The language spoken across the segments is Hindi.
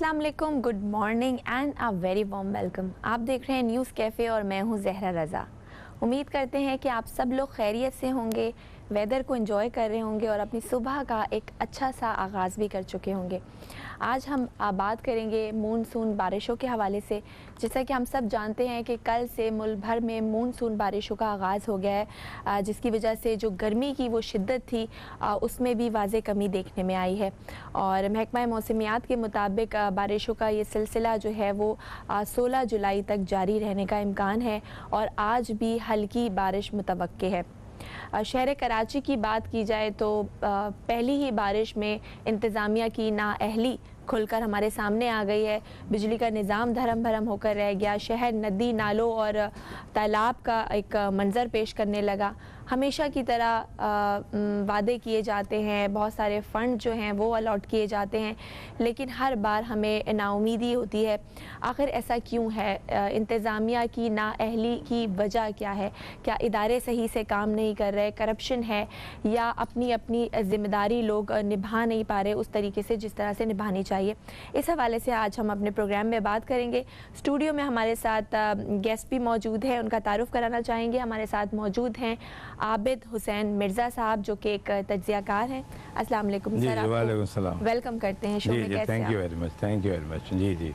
अस्सलाम वालेकुम, good morning and a very warm welcome. आप देख रहे हैं न्यूज़ कैफ़े और मैं हूं जहरा रज़ा। उम्मीद करते हैं कि आप सब लोग खैरियत से होंगे, वेदर को एंजॉय कर रहे होंगे और अपनी सुबह का एक अच्छा सा आगाज़ भी कर चुके होंगे। आज हम बात करेंगे मानसून बारिशों के हवाले से। जैसा कि हम सब जानते हैं कि कल से मुल्क भर में मानसून बारिशों का आगाज़ हो गया है, जिसकी वजह से जो गर्मी की वो शिद्दत थी उसमें भी वाज़े कमी देखने में आई है। और महकमा मौसमियात के मुताबिक बारिशों का ये सिलसिला जो है वो 16 जुलाई तक जारी रहने का इम्कान है और आज भी हल्की बारिश मुतवक्के है। शहर कराची की बात की जाए तो पहली ही बारिश में इंतज़ामिया की नाअहली खुलकर हमारे सामने आ गई है। बिजली का निज़ाम धर्म भरम होकर रह गया। शहर नदी नालों और तालाब का एक मंज़र पेश करने लगा। हमेशा की तरह वादे किए जाते हैं, बहुत सारे फ़ंड जो हैं वो अलॉट किए जाते हैं, लेकिन हर बार हमें नाउमीदी होती है। आखिर ऐसा क्यों है? इंतज़ामिया की नाअहली की वजह क्या है? क्या इदारे सही से काम नहीं कर रहे, करप्शन है, या अपनी अपनी ज़िम्मेदारी लोग निभा नहीं पा रहे उस तरीके से जिस तरह से निभानी चाहिए? इस हवाले से आज हम अपने प्रोग्राम में बात करेंगे। स्टूडियो में हमारे साथ गेस्ट भी मौजूद हैं, उनका तारुफ कराना चाहेंगे। हमारे साथ मौजूद हैं आबिद हुसैन मिर्ज़ा साहब, जो कि एक तज्ज़ियाकार हैं। अस्सलाम वालेकुम सर, वालेकुम सलाम, वेलकम करते हैं शो में। कैसे thank you very much, thank you very much. जी जी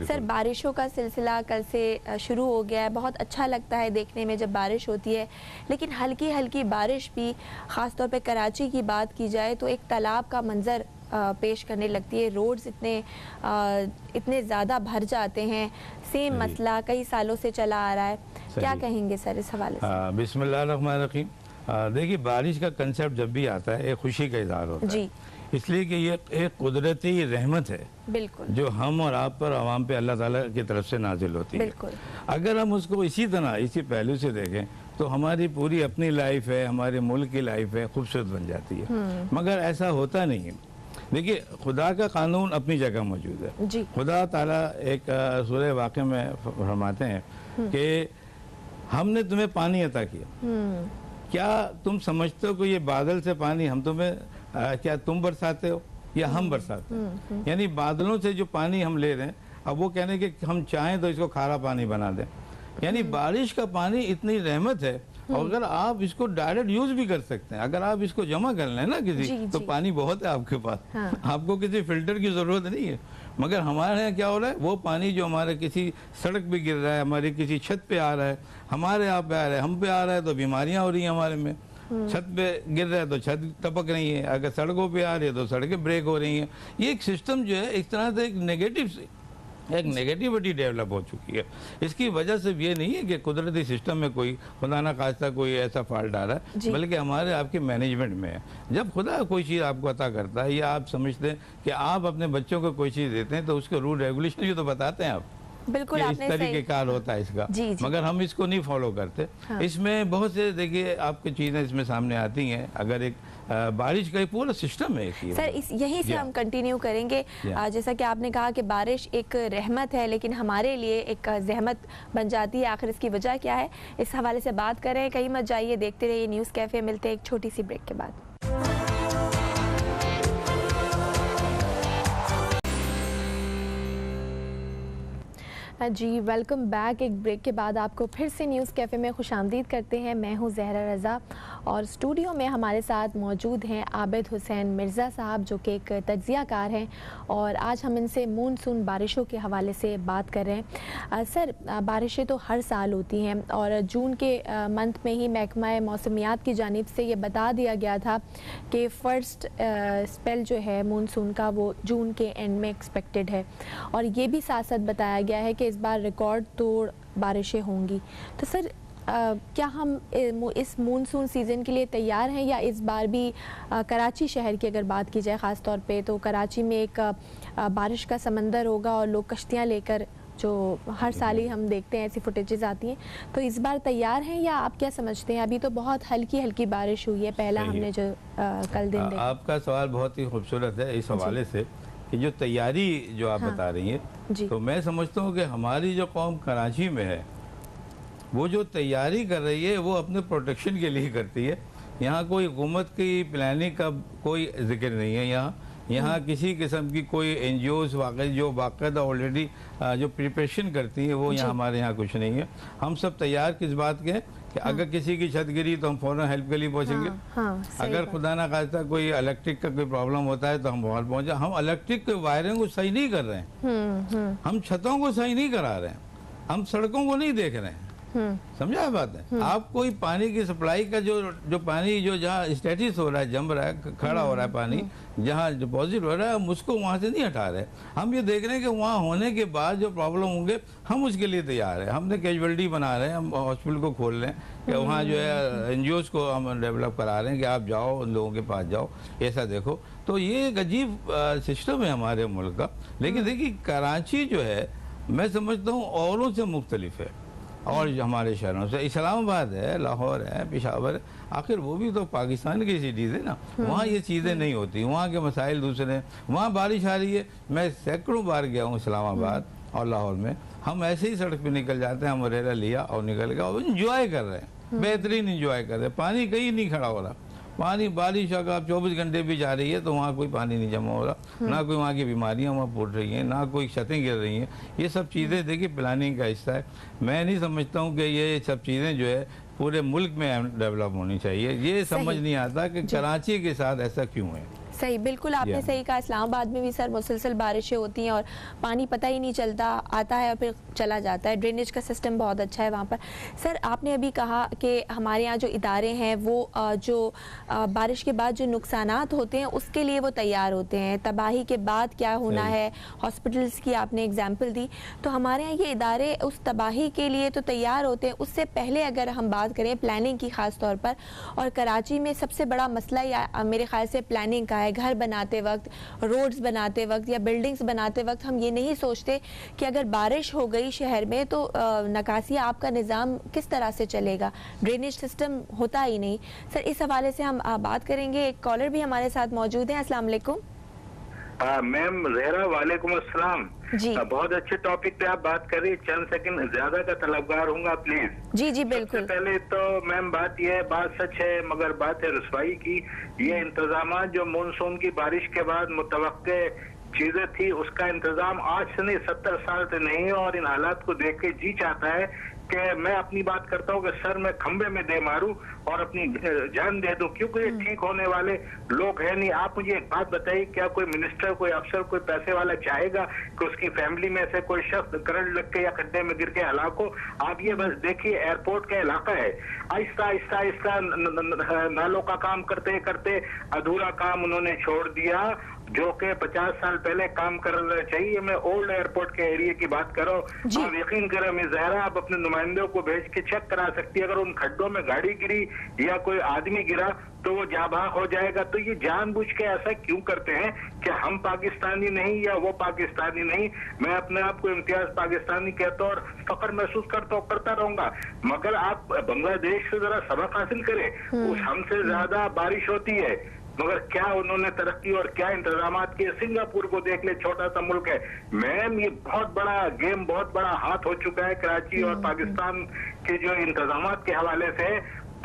सर, बारिशों का सिलसिला कल से शुरू हो गया है। बहुत अच्छा लगता है देखने में जब बारिश होती है, लेकिन हल्की हल्की बारिश भी, ख़ास तौर पे कराची की बात की जाए तो एक तालाब का मंज़र पेश करने लगती है। रोड्स इतने ज़्यादा भर जाते हैं। सेम मसला कई सालों से चला आ रहा है। क्या कहेंगे सर इस हवाले से? बिस्मिल्लाहिर्रहमानिर्रहीम। देखिए, बारिश का कंसेप्ट जब भी आता है एक खुशी का इज़हार होता है जी, इसलिए कि ये एक कुदरती रहमत है बिल्कुल, जो हम और आप पर, आवाम पे अल्लाह ताला की तरफ से नाजिल होती है। बिल्कुल। अगर हम उसको इसी तरह, इसी पहलू से देखें तो हमारी पूरी अपनी लाइफ है, हमारे मुल्क की लाइफ है, खूबसूरत बन जाती है। मगर ऐसा होता नहीं है। देखिए, खुदा का कानून अपनी जगह मौजूद है जी। खुदा ताला एक सूरह वाक़िया में फरमाते हैं कि हमने तुम्हें पानी अता किया। क्या तुम समझते हो कि ये बादल से पानी हम तुम्हें क्या तुम बरसाते हो या हम बरसाते हैं? यानी बादलों से जो पानी हम ले रहे हैं, अब वो कहने कि हम चाहें तो इसको खारा पानी बना दें। यानी बारिश का पानी इतनी रहमत है, और अगर आप इसको डायरेक्ट यूज भी कर सकते हैं, अगर आप इसको जमा कर लें ना किसी जी, तो जी। पानी बहुत है आपके पास। हाँ। आपको किसी फिल्टर की जरूरत नहीं है। मगर हमारे यहाँ क्या हो रहा है, वो पानी जो हमारे किसी सड़क पे गिर रहा है, हमारी किसी छत पे आ रहा है, हमारे यहाँ पे आ रहा है, हम पे आ रहा है, तो बीमारियां हो रही हैं हमारे में। छत पे गिर रहा है तो छत टपक रही है, अगर सड़कों पे आ रही है तो सड़कें ब्रेक हो रही हैं। ये एक सिस्टम जो है इस तरह से एक नेगेटिविटी डेवलप हो चुकी है। इसकी वजह से ये नहीं है कि कुदरती सिस्टम में कोई खुदा ना खास्ता कोई ऐसा फॉल्ट आ रहा है, बल्कि हमारे आपके मैनेजमेंट में है। जब खुदा कोई चीज़ आपको अता करता है, या आप समझते हैं कि आप अपने बच्चों को कोई चीज़ देते हैं, तो उसके रूल रेगुलेशन भी तो बताते हैं आप। बिल्कुल, इस तरीके कार होता है इसका जी, जी। मगर हम इसको नहीं फॉलो करते। हाँ। इसमें बहुत से, देखिए, आपकी चीज़ें इसमें सामने आती हैं। अगर एक बारिश का एक पूरा सिस्टम है सर, यहीं से हम कंटिन्यू करेंगे। जैसा कि आपने कहा कि बारिश एक रहमत है, लेकिन हमारे लिए एक जहमत बन जाती है। आखिर इसकी वजह क्या है, इस हवाले से बात करें। कहीं मत जाइए, देखते रहिए न्यूज़ कैफ़े। मिलते हैं एक छोटी सी ब्रेक के बाद। जी, वेलकम बैक। एक ब्रेक के बाद आपको फिर से न्यूज़ कैफ़े में खुशामदीद करते हैं। मैं हूं ज़हरा रज़ा और स्टूडियो में हमारे साथ मौजूद हैं आबिद हुसैन मिर्ज़ा साहब, जो कि एक तज्ज़ियाकार हैं, और आज हम इनसे मानसून बारिशों के हवाले से बात कर रहे हैं। सर, बारिशें तो हर साल होती हैं और जून के मंथ में ही महकमा मौसमियात की जानिब से ये बता दिया गया था कि फ़र्स्ट स्पेल जो है मानसून का वो जून के एंड में एक्सपेक्टेड है, और ये भी साथ साथ बताया गया है कि इस बार रिकॉर्ड तोड़ बारिशें होंगी। तो सर, क्या हम इस मानसून सीज़न के लिए तैयार हैं, या इस बार भी कराची शहर की अगर बात की जाए ख़ास तौर पे, तो कराची में एक बारिश का समंदर होगा और लोग कश्तियाँ लेकर, जो हर साल ही हम देखते हैं ऐसी फुटेजेस आती हैं, तो इस बार तैयार हैं, या आप क्या समझते हैं? अभी तो बहुत हल्की हल्की बारिश हुई है, पहला हमने जो कल दिन देखा। आपका सवाल बहुत ही खूबसूरत है इस हवाले से कि जो तैयारी जो आप बता रही हैं, तो मैं समझता हूँ कि हमारी जो कौम कराची में है, वो जो तैयारी कर रही है वो अपने प्रोटेक्शन के लिए करती है। यहाँ कोई हुकूमत की प्लानिंग का कोई जिक्र नहीं है। यहाँ किसी किस्म की कोई एनजीओज वाकई जो बाकायदा ऑलरेडी जो प्रिपरेशन करती है वो यहाँ हमारे यहाँ कुछ नहीं है। हम सब तैयार किस बात के कि अगर किसी की छत गिरी तो हम फौरन हेल्प के लिए पहुँचेंगे। अगर खुदा ना खास्ता कोई इलेक्ट्रिक का कोई प्रॉब्लम होता है तो हम वहाँ पहुँचे। हम इलेक्ट्रिक के वायरिंग को सही नहीं कर रहे हैं, हम छतों को सही नहीं करा रहे हैं, हम सड़कों को नहीं देख रहे हैं। समझा है बात है? आप कोई पानी की सप्लाई का जो पानी जो जहाँ स्टेटिस हो रहा है, जम रहा है, खड़ा हो रहा है पानी, जहाँ डिपॉजिट हो रहा है, हम उसको वहाँ से नहीं हटा रहे। हम ये देख रहे हैं कि वहाँ होने के बाद जो प्रॉब्लम होंगे हम उसके लिए तैयार है। हमने कैजुअलिटी बना रहे हैं, हम हॉस्पिटल को खोल रहे हैं कि वहाँ जो है एनजीओज को हम डेवलप करा रहे हैं कि आप जाओ उन लोगों के पास जाओ, ऐसा देखो। तो ये एक अजीब सिस्टम है हमारे मुल्क का। लेकिन देखिए कराची जो है मैं समझता हूँ औरों से मुख्तलिफ है और हमारे शहरों से। इस्लामाबाद है, लाहौर है, पेशावर है, आखिर वो भी तो पाकिस्तान की सिटीज़ है ना। वहाँ ये चीज़ें नहीं होती, वहाँ के मसाइल दूसरे हैं। वहाँ बारिश आ रही है, मैं सैकड़ों बार गया हूँ इस्लामाबाद और लाहौर में, हम ऐसे ही सड़क पे निकल जाते हैं, हम अरेरा लिया और निकल गया और इंजॉय कर रहे हैं, बेहतरीन इंजॉय कर रहे हैं। पानी कहीं नहीं खड़ा हो रहा, पानी बारिश अगर आप 24 घंटे भी जा रही है तो वहाँ कोई पानी नहीं जमा हो रहा, ना कोई वहाँ की बीमारियाँ वहाँ फूट रही हैं, ना कोई छतें गिर रही हैं। ये सब चीज़ें देखिए प्लानिंग का हिस्सा है। मैं नहीं समझता हूँ कि ये सब चीज़ें जो है पूरे मुल्क में डेवलप होनी चाहिए। ये समझ नहीं आता कि कराची के साथ ऐसा क्यों है। सही, बिल्कुल आपने सही कहा। इस्लामाबाद में भी सर मुसलसल बारिशें होती हैं और पानी पता ही नहीं चलता, आता है और फिर चला जाता है। ड्रेनेज का सिस्टम बहुत अच्छा है वहाँ पर। सर आपने अभी कहा कि हमारे यहाँ जो इदारे हैं वो जो बारिश के बाद जो नुकसानात होते हैं उसके लिए वो तैयार होते हैं, तबाही के बाद क्या होना है, हॉस्पिटल्स की आपने एग्जाम्पल दी। तो हमारे यहाँ ये इदारे उस तबाही के लिए तो तैयार होते हैं, उससे पहले अगर हम बात करें प्लानिंग की ख़ास तौर पर, और कराची में सबसे बड़ा मसला या मेरे ख्याल से प्लानिंग का है। घर बनाते वक्त, रोड्स बनाते वक्त या बिल्डिंग्स बनाते वक्त हम ये नहीं सोचते कि अगर बारिश हो गई शहर में तो नकासिया आपका निज़ाम किस तरह से चलेगा, ड्रेनेज सिस्टम होता ही नहीं। सर इस हवाले से हम बात करेंगे। एक कॉलर भी हमारे साथ मौजूद है। अस्सलाम वालेकुम। मैम जहरा, वालेकुम अस्सलाम जी। बहुत अच्छे टॉपिक पे आप बात कर रही है, चंद सेकंड ज्यादा का तलबगार हूँगा प्लीज। जी जी बिल्कुल। पहले तो मैम बात ये है, बात सच है मगर बात है रसवाई की। ये इंतजाम जो मानसून की बारिश के बाद मुतवक्के चीजें थी उसका इंतजाम आज से नहीं 70 साल से नहीं है। और इन हालात को देख के जी चाहता है कि मैं अपनी बात करता हूँ कि सर मैं खंबे में दे मारूं और अपनी जान दे दूं, क्योंकि ये ठीक होने वाले लोग हैं नहीं। आप मुझे एक बात बताइए, क्या कोई मिनिस्टर, कोई अफसर, कोई पैसे वाला चाहेगा कि उसकी फैमिली में से कोई शख्स करंट लग के या खड्डे में गिर के हलाक हो? आप ये बस देखिए, एयरपोर्ट का इलाका है, आहिस्ता आहिस्ता आहिस्ता नालों का काम करते करते अधूरा काम उन्होंने छोड़ दिया जो कि 50 साल पहले काम करना चाहिए। मैं ओल्ड एयरपोर्ट के एरिया की बात कर रहा हूँ। आप यकीन करें मिस ज़हरा, आप अपने नुमाइंदों को भेज के चेक करा सकती है, अगर उन खड्डों में गाड़ी गिरी या कोई आदमी गिरा तो वो जाबाक हो जाएगा। तो ये जानबूझ के ऐसा क्यों करते हैं कि हम पाकिस्तानी नहीं या वो पाकिस्तानी नहीं? मैं अपने आप को इम्तियाज पाकिस्तानी कहता हूँ और फख्र महसूस करता हूँ, करता रहूंगा। मगर आप बांग्लादेश से जरा सबक हासिल करें, उस हमसे ज्यादा बारिश होती है मगर क्या उन्होंने तरक्की और क्या इंतजामात किए। सिंगापुर को देख ले, छोटा सा मुल्क है। मैम ये बहुत बड़ा गेम, बहुत बड़ा हाथ हो चुका है कराची और पाकिस्तान के जो इंतजामात के हवाले से,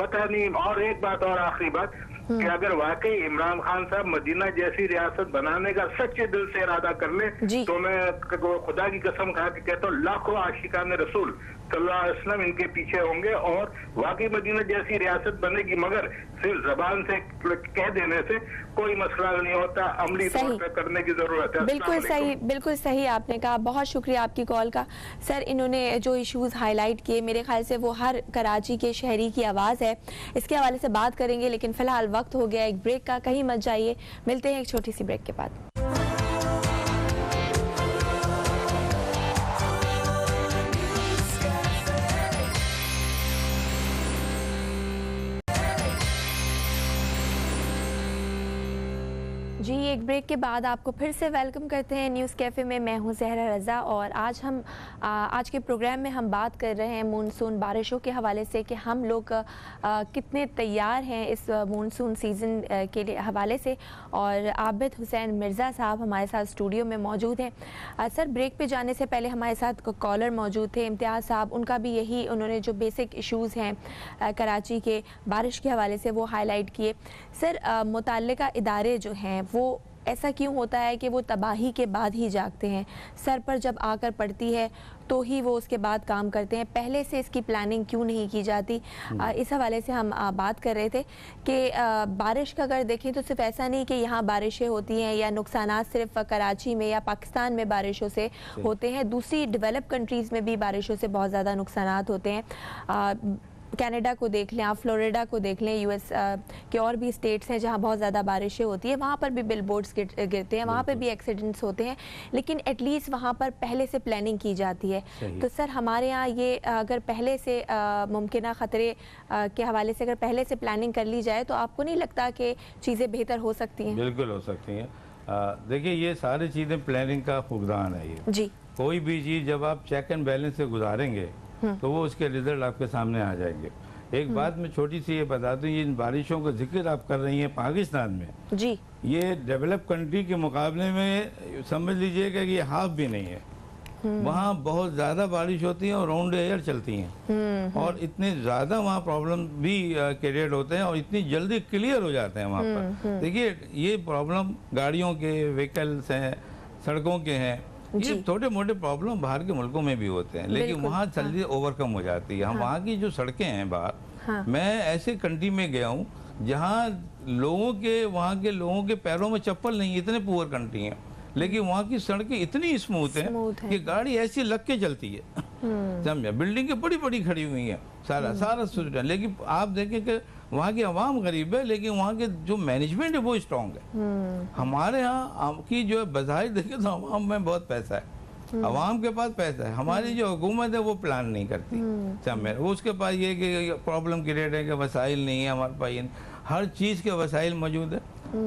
पता नहीं। और एक बात और आखिरी बात कि अगर वाकई इमरान खान साहब मदीना जैसी रियासत बनाने का सच्चे दिल से इरादा कर ले तो मैं खुदा की कसम खा के कहता हूँ लाखों आशिकान रसूल सल्लल्लाहु अलैहि वसल्लम इनके पीछे होंगे और वाकई मदीना जैसी रियासत बनेगी। मगर सिर्फ जबान से कह देने से कोई मसला नहीं होता, अमली तौर पे करने की जरूरत है। बिल्कुल सही, बिल्कुल सही आपने कहा। बहुत शुक्रिया आपकी कॉल का। सर इन्होंने जो इश्यूज हाईलाइट किए मेरे ख्याल से वो हर कराची के शहरी की आवाज़ है, इसके हवाले से बात करेंगे। लेकिन फिलहाल वक्त हो गया एक ब्रेक का, कहीं मत जाइए, मिलते हैं एक छोटी सी ब्रेक के बाद। जी एक ब्रेक के बाद आपको फिर से वेलकम करते हैं न्यूज़ कैफ़े में। मैं हूं ज़हरा रज़ा और आज के प्रोग्राम में हम बात कर रहे हैं मानसून बारिशों के हवाले से कि हम लोग कितने तैयार हैं इस मानसून सीज़न के लिए हवाले से। और आबिद हुसैन मिर्ज़ा साहब हमारे साथ स्टूडियो में मौजूद हैं। सर ब्रेक पे जाने से पहले हमारे साथ कॉलर मौजूद थे इम्तियाज़ साहब, उनका भी यही, उन्होंने जो बेसिक इशूज़ हैं कराची के बारिश के हवाले से वो हाईलाइट किए। सर मुतल्लिका इदारे जो हैं वो ऐसा क्यों होता है कि वो तबाही के बाद ही जागते हैं, सर पर जब आकर पड़ती है तो ही वो उसके बाद काम करते हैं, पहले से इसकी प्लानिंग क्यों नहीं की जाती? इस हवाले से हम बात कर रहे थे कि बारिश का अगर देखें तो सिर्फ ऐसा नहीं कि यहाँ बारिशें होती हैं या नुकसानात सिर्फ कराची में या पाकिस्तान में बारिशों से होते हैं, दूसरी डेवलप कंट्रीज़ में भी बारिशों से बहुत ज़्यादा नुकसानात होते हैं। कनाडा को देख लें, आप फ्लोरिडा को देख लें, यूएस के और भी स्टेट्स हैं जहां बहुत ज़्यादा बारिशें होती हैं, वहां पर भी बिलबोर्ड्स गिरते हैं, वहां पर भी एक्सीडेंट्स होते हैं, लेकिन एटलीस्ट वहां पर पहले से प्लानिंग की जाती है। तो सर हमारे यहाँ ये अगर पहले से मुमकिन ख़तरे के हवाले से अगर पहले से प्लानिंग कर ली जाए तो आपको नहीं लगता कि चीज़ें बेहतर हो सकती हैं? बिल्कुल हो सकती हैं। देखिए ये सारी चीज़ें प्लानिंग का फुकदान है। ये जी, कोई भी चीज़ जब आप चेक एंड बैलेंस से गुजारेंगे तो वो उसके रिजल्ट आपके सामने आ जाएंगे। एक बात मैं छोटी सी ये बता दूं, ये इन बारिशों का जिक्र आप कर रही हैं पाकिस्तान में, जी, ये डेवलप कंट्री के मुकाबले में समझ लीजिएगा कि ये हाफ भी नहीं है। वहाँ बहुत ज़्यादा बारिश होती है और राउंड एयर चलती हैं और इतने ज़्यादा वहाँ प्रॉब्लम भी क्रिएट होते हैं और इतनी जल्दी क्लियर हो जाते हैं वहाँ पर। देखिए ये प्रॉब्लम गाड़ियों के, व्हीकल्स हैं, सड़कों के हैं, ये छोटे मोटे प्रॉब्लम बाहर के मुल्कों में भी होते हैं, लेकिन वहाँ जल्दी ओवरकम हो जाती है। हम वहाँ की जो सड़कें हैं बाहर, मैं ऐसे कंट्री में गया हूँ जहाँ वहाँ के लोगों के पैरों में चप्पल नहीं, इतने पुअर कंट्री हैं, लेकिन वहाँ की सड़कें इतनी स्मूथ हैं कि गाड़ी ऐसी लग के चलती है। समझे? बिल्डिंगें बड़ी बड़ी खड़ी हुई हैं, सारा सुविधा, लेकिन आप देखें कि वहाँ की आवाम गरीब है, लेकिन वहाँ के जो मैनेजमेंट है वो स्ट्रॉन्ग है। हमारे यहाँ की जो है बज़ाहिर देखें तो आवाम में बहुत पैसा है, आवाम के पास पैसा है, हमारी जो हुकूमत है वो प्लान नहीं करती। समझे? वो उसके पास ये कि प्रॉब्लम क्रिएट है कि वसाइल नहीं है हमारे पास, हर चीज़ के वसाइल मौजूद है,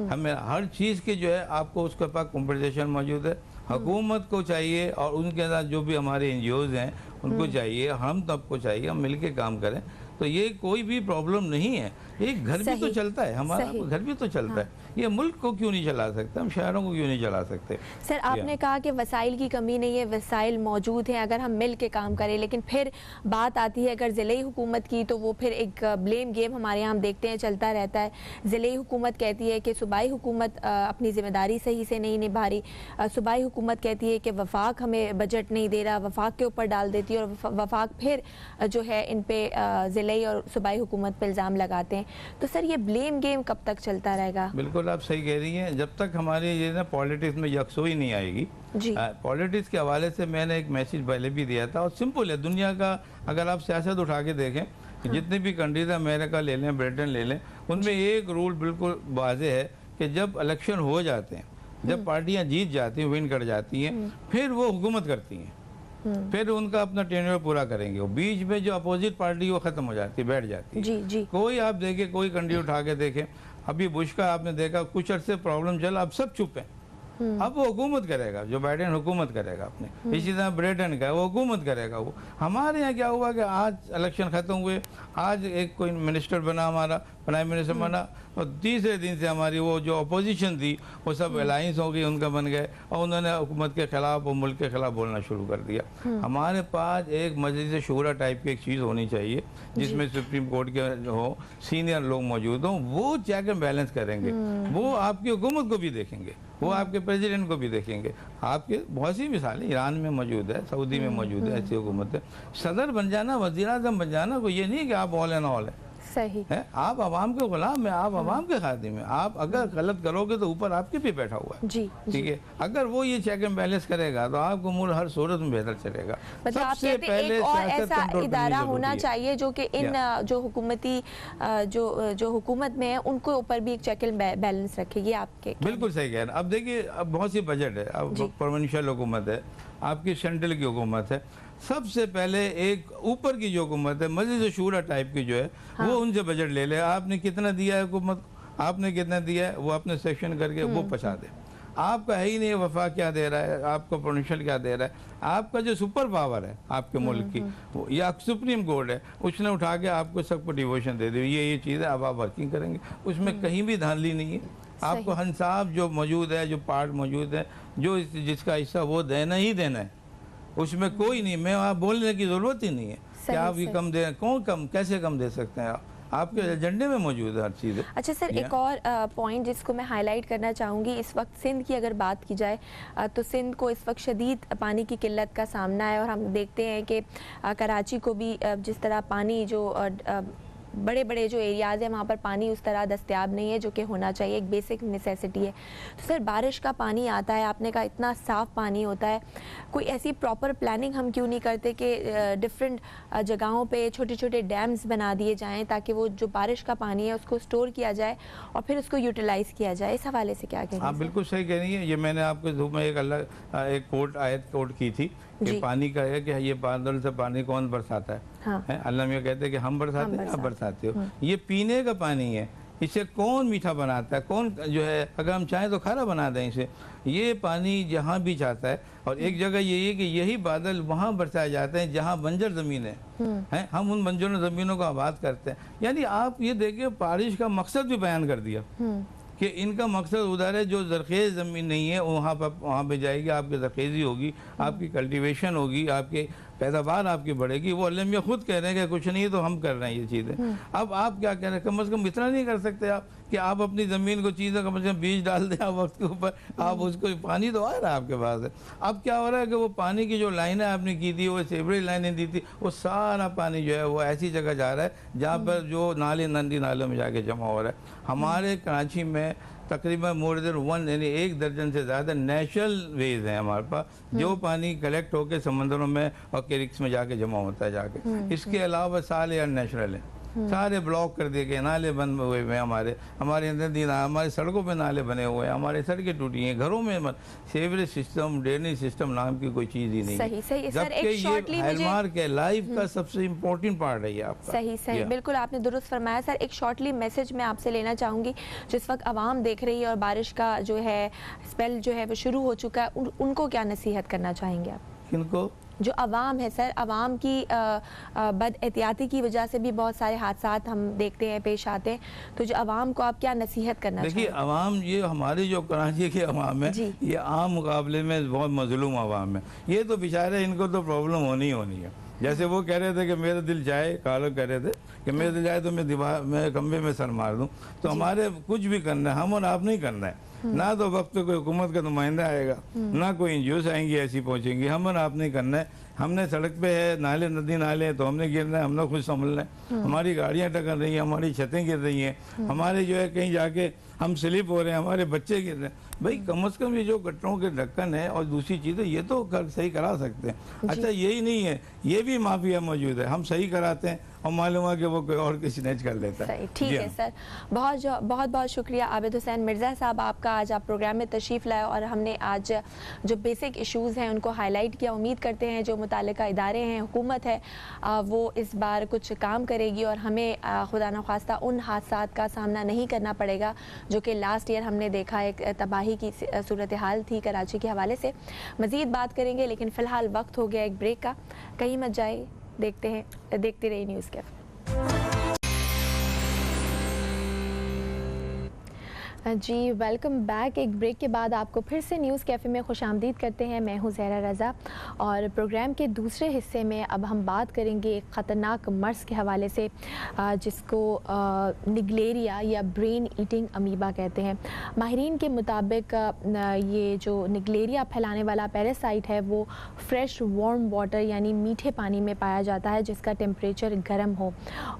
हमें हर चीज़ के जो है आपको उसके पास कॉम्पनसेशन मौजूद है। हुकूमत को चाहिए और उनके साथ जो भी हमारे NGOs हैं उनको चाहिए, हम सबको चाहिए, हम मिलके काम करें, तो ये कोई भी प्रॉब्लम नहीं है। एक घर भी तो चलता है, हमारा घर भी तो चलता है, ये मुल्क को क्यों नहीं चला सकते, हम शहरों को क्यों नहीं चला सकते? सर आपने कहा कि वसाइल की कमी नहीं है, वसाइल मौजूद हैं अगर हम मिल के काम करें, लेकिन फिर बात आती है अगर ज़िले हुकूमत की, तो वो फिर एक ब्लेम गेम हमारे यहाँ हम देखते हैं चलता रहता है। ज़िले हुकूमत कहती है कि सूबाई हुकूमत अपनी ज़िम्मेदारी सही से नहीं निभा रही, सूबाई हुकूमत कहती है कि वफाक हमें बजट नहीं दे रहा, वफाक के ऊपर डाल देती है और वफाक फिर जो है इन पे ज़िले और सूबाई हुकूमत पर इल्ज़ाम लगाते हैं। तो सर ये ब्लेम गेम कब तक चलता रहेगा? बिल्कुल आप सही कह रही हैं, जब तक हमारे ये ना पॉलिटिक्स में यकसुई नहीं आएगी। पॉलिटिक्स के हवाले से मैंने एक मैसेज पहले भी दिया था और सिंपल है, दुनिया का अगर आप सियासत उठा के देखें, जितनी भी कंट्रीज, अमेरिका ले लें, ब्रिटेन ले लें, उनमें एक रूल बिल्कुल वाज़ेह है कि जब इलेक्शन हो जाते हैं, जब पार्टियां जीत जाती हैं, विन कर जाती हैं, फिर वो हुकूमत करती हैं, फिर उनका अपना टेन्योर पूरा करेंगे, वो बीच में जो अपोजिट पार्टी वो खत्म हो जाती है, बैठ जाती है। जी। कोई आप देखें, कोई कंट्री उठा के देखें, अभी बुश का आपने देखा कुछ अर्से प्रॉब्लम चला, अब सब चुप हैं, अब वो हुकूमत करेगा, जो बाइडेन हुकूमत करेगा अपने। इसी तरह ब्रिटेन का वो हुकूमत करेगा। वो हमारे यहाँ क्या हुआ कि आज इलेक्शन ख़त्म हुए, आज एक कोई मिनिस्टर बना, हमारा प्राइम मिनिस्टर बना, और तीसरे दिन से हमारी वो जो अपोजिशन थी वो सब अलायंस हो गई, उनका बन गए और उन्होंने हुकूमत के ख़िलाफ़ और मुल्क के ख़िलाफ़ बोलना शुरू कर दिया। हमारे पास एक मजलिस शूरा टाइप की एक चीज़ होनी चाहिए जिसमें सुप्रीम कोर्ट के हो सीनियर लोग मौजूद हों, वो चेक एंड बैलेंस करेंगे, वो आपकी हुकूमत को भी देखेंगे, वो आपके प्रेसिडेंट को भी देखेंगे। आपके बहुत सी मिसालें ईरान में मौजूद है, सऊदी में मौजूद है, ऐसी हुकूमत है। सदर बन जाना, वज़ीर आज़म बन जाना, कोई ये नहीं कि आप ऑल एंड ऑल है, सही है, आप आवाम के गुलाम हैं, आप आवाम के खादिम हैं। आप अगर गलत करोगे तो ऊपर आपके भी बैठा हुआ है, ठीक है। अगर वो ये चेक एंड बैलेंस करेगा तो आपको मुल्क हर सूरत में बेहतर चलेगा। मतलब आप कहते हैं एक और ऐसा इदारा होना चाहिए जो कि इन जो हुकूमती जो हुकूमत में है उनको ऊपर भी एक चेक एंड बैलेंस रखेगी। आपके बिल्कुल सही कह रहे हैं। अब देखिए, अब बहुत सी बजट है, अब प्रोविंशियल हुकूमत है, आपकी सेंट्रल की हुकूमत है, सबसे पहले एक ऊपर की जो हुकूमत है, मजलिस शूरा टाइप की जो है, वो उनसे बजट ले ले। आपने कितना दिया है हुकूमत, आपने कितना दिया है, वो अपने सेक्शन करके वो पहुँचा दे। आपका है ही नहीं वफा क्या दे रहा है, आपका प्रोविंशियल क्या दे रहा है। आपका जो सुपर पावर है आपके मुल्क की या सुप्रीम कोर्ट है, उसने उठा के आपको सबको डिवोशन दे दी, ये चीज़ है, अब आप वर्किंग करेंगे, उसमें कहीं भी धांधली नहीं है। आपको इंसाफ जो मौजूद है, जो पार्ट मौजूद है, जो जिसका हिस्सा वो देना ही देना है, उसमें कोई नहीं, मैं आप बोलने की ज़रूरत ही नहीं है कि आप ये कम दे, कौन कम, कैसे कम दे सकते हैं आप। आपके एजेंडे में मौजूद है हर चीज़। अच्छा सर, एक और पॉइंट जिसको मैं हाईलाइट करना चाहूँगी, इस वक्त सिंध की अगर बात की जाए तो सिंध को इस वक्त शदीद पानी की किल्लत का सामना है, और हम देखते हैं कि कराची को भी जिस तरह पानी जो बड़े बड़े जो एरियाज़ हैं वहाँ पर पानी उस तरह दस्तयाब नहीं है जो कि होना चाहिए, एक बेसिक नेसेसिटी है। तो सर बारिश का पानी आता है, आपने कहा इतना साफ़ पानी होता है, कोई ऐसी प्रॉपर प्लानिंग हम क्यों नहीं करते कि डिफरेंट जगहों पे छोटे छोटे डैम्स बना दिए जाएं ताकि वो जो बारिश का पानी है उसको स्टोर किया जाए और फिर उसको यूटिलाइज़ किया जाए? इस हवाले से क्या कहेंगे? आप बिल्कुल सही कह रही हैं। ये मैंने आपके धूप में एक आयत कोट की थी कि पानी का है कि ये बादल से पानी कौन बरसाता है? हाँ। अल्लाह मियां कहते हैं कि हम बरसाते हैं, आप बरसाते हो। ये पीने का पानी है, इसे कौन मीठा बनाता है? कौन जो है, अगर हम चाहें तो खारा बना दें इसे। ये पानी जहाँ भी जाता है, और एक जगह यही है कि यही बादल वहाँ बरसाए जाते हैं जहाँ बंजर ज़मीन है, हम उन बंजर ज़मीनों को आबाद करते हैं। यानी आप ये देखिए, बारिश का मकसद भी बयान कर दिया कि इनका मकसद उधर है, जो ज़रख़ेज़ ज़मीन नहीं है वहाँ पे जाएगी, आपकी ज़रख़ेज़ी होगी, आपकी कल्टीवेशन होगी, आपके पैदावार आपकी बढ़ेगी। वो अल्लाह मियां खुद कह रहे हैं कि कुछ नहीं है तो हम कर रहे हैं ये चीज़ें। अब आप क्या कह रहे हैं? कम से कम इतना नहीं कर सकते आप कि आप अपनी ज़मीन को चीज़ें कम से कम बीज डाल दें आप वक्त के ऊपर, आप उसको, पानी तो आ रहा है आपके पास है। अब क्या हो रहा है कि वो पानी की जो लाइनें आपने की थी, वो सीवरेज लाइनें दी थी, वो सारा पानी जो है वो ऐसी जगह जा रहा है जहाँ पर जो नाले नदी नालों में जाके जमा हो रहा है। हमारे कराची में तकरीबन मोर देन 1 यानी 1 दर्जन से ज़्यादा नेचुरल वेज हैं हमारे पास, जो पानी कलेक्ट होकर समंदरों में और क्रिक्स में जाके जमा होता है जाके। इसके अलावा सारे अननेचुरल हैं, सारे ब्लॉक कर दिए गए, नाले बंद हुए हैं, हमारे नदी, हमारे सड़कों पे नाले बने हुए हैं, हमारी सड़कें टूटी हैं, घरों में सीवरेज सिस्टम, ड्रेनेज सिस्टम नाम की कोई चीज़ ही नहीं है। जबकि ये हॉलमार्क है लाइफ का, सबसे इम्पोर्टेंट पार्ट है ये आपका। सही बिल्कुल आपने दुरुस्त फरमाया सर। एक शॉर्टली मैसेज मैं आपसे लेना चाहूँगी, जिस वक्त आवाम देख रही है और बारिश का जो है स्पेल जो है वो शुरू हो चुका है, उनको क्या नसीहत करना चाहेंगे आप? किनको? जो आवाम है सर, आवाम की बद एहतियाती की वजह से भी बहुत सारे हादसात हम देखते हैं पेश आते हैं, तो जो आवाम को आप क्या नसीहत करना चाहिए? देखिए, आवाम, ये हमारी जो कराची के आवाम है, ये आम मुकाबले में बहुत मजलूम आवाम है। ये तो बेचारे, इनको तो प्रॉब्लम होनी है। जैसे वो कह रहे थे कि मेरा दिल जाए, कालो कह रहे थे कि मेरा दिल जाए तो मैं दीवार में खंबे में सर मार दूं। तो हमारे कुछ भी करना है, हम और आप नहीं करना है। ना तो वक्त कोई हुकूमत का नुमाइंदा आएगा, ना कोई एनजीओ आएंगी ऐसी पहुंचेंगी, हम और आप नहीं करना है। हमने सड़क पे है, नाले नदी नाले हैं तो हमने गिरना है, हमने खुद संभलना है। हमारी गाड़ियां टकर रही हैं, हमारी छतें गिर रही हैं, हमारे जो है कहीं जाके हम स्लिप हो रहे हैं, हमारे बच्चे गिर रहे हैं। भाई कम से कम ये जो गटरों के ढक्कन है और दूसरी चीज़ें, ये तो सही करा सकते हैं। अच्छा, यही नहीं है, ये भी माफिया मौजूद है, हम सही कराते हैं और मालूम है कि वो कोई और किसी नेच कर लेता है। ठीक है सर, बहुत शुक्रिया आबिद हुसैन मिर्ज़ा साहब आपका, आज आप प्रोग्राम में तशरीफ़ लाए और हमने आज जो बेसिक इशूज़ हैं उनको हाईलाइट किया। उम्मीद करते हैं जो मुतालिका इदारे हैं, हुकूमत है, वो इस बार कुछ काम करेगी और हमें खुदा न खास्ता उन हादसात का सामना नहीं करना पड़ेगा जो कि लास्ट ईयर हमने देखा, एक तबाही की सूरत हाल थी कराची के हवाले से। मज़ीद बात करेंगे, लेकिन फ़िलहाल वक्त हो गया एक ब्रेक का। कहीं मत जाए, देखते रहिए न्यूज़ कैफ़े। जी वेलकम बैक। एक ब्रेक के बाद आपको फिर से न्यूज़ कैफ़े में खुशामदीद करते हैं। मैं हूं ज़हरा रज़ा और प्रोग्राम के दूसरे हिस्से में अब हम बात करेंगे एक ख़तरनाक मर्ज़ के हवाले से जिसको निगलेरिया या ब्रेन ईटिंग अमीबा कहते हैं। माहिरीन के मुताबिक ये जो निगलेरिया फैलाने वाला पैरासाइट है वो फ्रेश वार्म वाटर यानी मीठे पानी में पाया जाता है जिसका टेम्परेचर गर्म हो,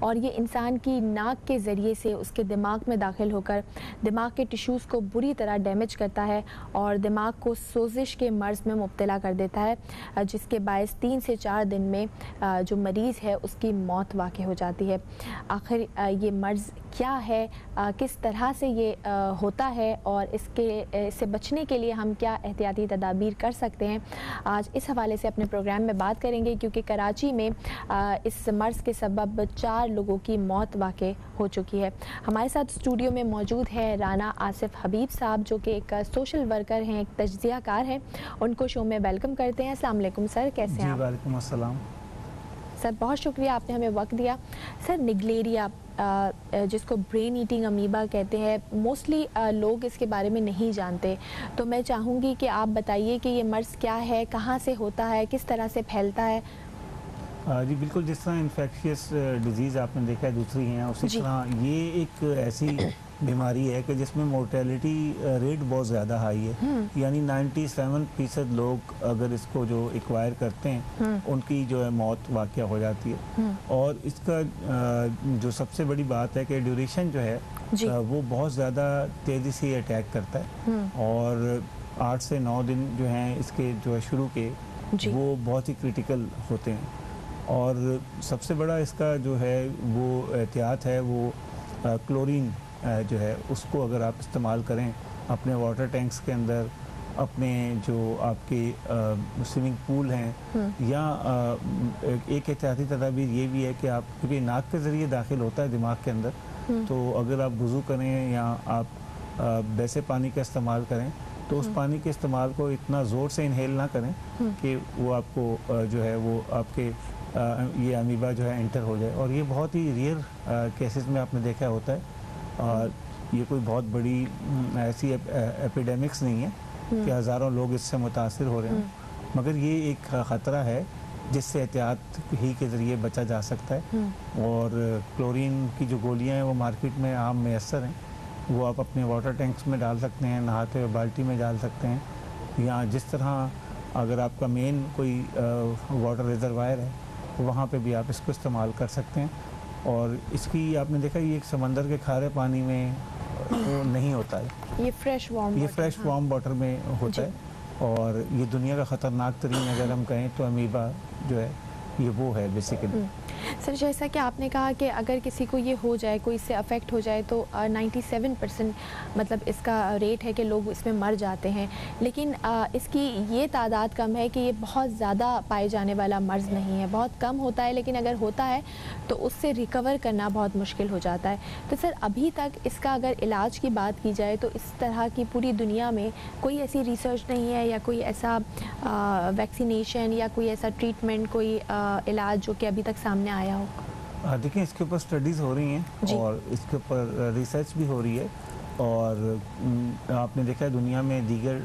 और ये इंसान की नाक के ज़रिए से उसके दिमाग में दाखिल होकर दिमाग के टिश्यूज़ को बुरी तरह डैमेज करता है और दिमाग को सोजिश के मर्ज़ में मुब्तला कर देता है, जिसके बायस 3 से 4 दिन में जो मरीज़ है उसकी मौत वाक़ई हो जाती है। आखिर ये मर्ज़ क्या है, किस तरह से ये होता है और इससे बचने के लिए हम क्या एहतियाती तदाबीर कर सकते हैं, आज इस हवाले से अपने प्रोग्राम में बात करेंगे। क्योंकि कराची में इस मर्ज़ के सबब 4 लोगों की मौत वाक़ई हो चुकी है। हमारे साथ स्टूडियो में मौजूद है राना आसिफ हबीब साहब जो कि एक सोशल वर्कर हैं, एक तज्ज़िया कार हैं। उनको शो में वेलकम करते हैं। अस्सलाम वालेकुम सर, कैसे हैं आप? वालेकुम अस्सलाम सर, बहुत शुक्रिया आपने हमें वक्त दिया। सर, निगलेरिया जिसको ब्रेन ईटिंग अमीबा कहते हैं, मोस्टली लोग इसके बारे में नहीं जानते, तो मैं चाहूँगी कि आप बताइए कि ये मर्ज़ क्या है, कहाँ से होता है, किस तरह से फैलता है। जी बिल्कुल, जिस तरह इन्फेक्शियस डिजीज़ आपने देखा है दूसरी हैं, उसी जी। तरह ये एक ऐसी बीमारी है कि जिसमें मोर्टेलिटी रेट बहुत ज़्यादा हाई है। यानी 97% लोग अगर इसको जो एक्वायर करते हैं उनकी जो है मौत वाक़या हो जाती है। और इसका जो सबसे बड़ी बात है कि ड्यूरेशन जो है जी। वो बहुत ज़्यादा तेज़ी से अटैक करता है। और 8 से 9 दिन जो हैं इसके जो है शुरू के जी। वो बहुत ही क्रिटिकल होते हैं। और सबसे बड़ा इसका जो है वो एहतियात है वो क्लोरीन जो है उसको अगर आप इस्तेमाल करें अपने वाटर टैंक्स के अंदर, अपने जो आपके स्विमिंग पूल हैं, या एक एहतियाती तदाबीर ये भी है कि आप, क्योंकि नाक के ज़रिए दाखिल होता है दिमाग के अंदर, तो अगर आप वज़ू करें या आप वैसे पानी का इस्तेमाल करें तो उस पानी के इस्तेमाल को इतना ज़ोर से इनहेल ना करें कि वो आपको जो है वो आपके ये अमीबा जो है एंटर हो जाए। और ये बहुत ही रेयर केसेस में आपने देखा होता है। ये कोई बहुत बड़ी ऐसी एपिडेमिक्स नहीं है कि हज़ारों लोग इससे मुतासिर हो रहे हैं, मगर ये एक ख़तरा है जिससे एहतियात ही के ज़रिए बचा जा सकता है। और क्लोरीन की जो गोलियां हैं वो मार्केट में आम मैसर हैं, वो आप अपने वाटर टैंक्स में डाल सकते हैं, नहाते हुए बाल्टी में डाल सकते हैं, या जिस तरह अगर आपका मेन कोई वाटर रिजर्वायर है वहाँ पे भी आप इसको इस्तेमाल कर सकते हैं। और इसकी आपने देखा ये एक समंदर के खारे पानी में वो नहीं होता है, ये फ्रेश वार्म ये फ्रेश वार्म वाटर में होता है। और ये दुनिया का ख़तरनाक तरीन अगर हम कहें तो अमीबा जो है ये वो है बेसिकली। सर, जैसा कि आपने कहा कि अगर किसी को ये हो जाए, कोई इससे अफेक्ट हो जाए, तो 97% मतलब इसका रेट है कि लोग इसमें मर जाते हैं। लेकिन इसकी ये तादाद कम है कि ये बहुत ज़्यादा पाए जाने वाला मर्ज़ नहीं है, बहुत कम होता है, लेकिन अगर होता है तो उससे रिकवर करना बहुत मुश्किल हो जाता है। तो सर, अभी तक इसका अगर इलाज की बात की जाए तो इस तरह की पूरी दुनिया में कोई ऐसी रिसर्च नहीं है या कोई ऐसा वैक्सीनेशन या कोई ऐसा ट्रीटमेंट, कोई इलाज जो कि अभी तक सामने आया हो? देखिए, इसके ऊपर स्टडीज़ हो रही हैं और इसके ऊपर रिसर्च भी हो रही है। और आपने देखा है दुनिया में दीगर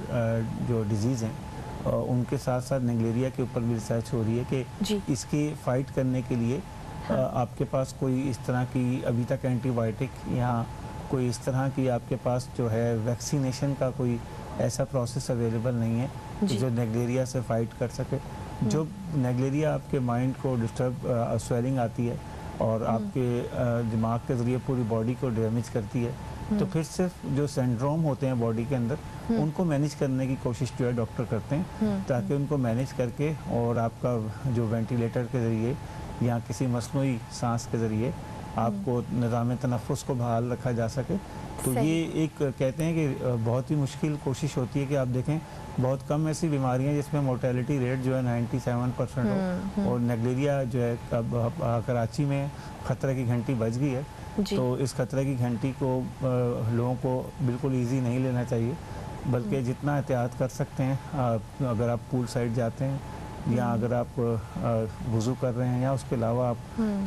जो डिजीज़ हैं उनके साथ साथ नेगलेरिया के ऊपर भी रिसर्च हो रही है कि इसके फाइट करने के लिए आपके पास कोई इस तरह की अभी तक एंटीबायोटिक या कोई इस तरह की आपके पास जो है वैक्सीनेशन का कोई ऐसा प्रोसेस अवेलेबल नहीं है जो नेगलेरिया से फाइट कर सके। जो नेगलेरिया आपके माइंड को डिस्टर्ब, स्वेलिंग आती है और आपके दिमाग के ज़रिए पूरी बॉडी को डैमेज करती है, तो फिर सिर्फ जो सिंड्रोम होते हैं बॉडी के अंदर उनको मैनेज करने की कोशिश जो है डॉक्टर करते हैं, ताकि उनको मैनेज करके और आपका जो वेंटिलेटर के ज़रिए या किसी मसनूई सांस के ज़रिए आपको निज़ाम तनफ़ुस को बहाल रखा जा सके। तो ये एक कहते हैं कि बहुत ही मुश्किल कोशिश होती है कि आप देखें बहुत कम ऐसी बीमारियां जिसमें मोर्टेलिटी रेट जो है 97% हो, और नेगलेरिया जो है कराची में ख़तरे की घंटी बज गई है। तो इस खतरे की घंटी को लोगों को बिल्कुल ईजी नहीं लेना चाहिए, बल्कि जितना एहतियात कर सकते हैं, अगर आप पूल साइड जाते हैं या अगर आप वज़ू कर रहे हैं या उसके अलावा आप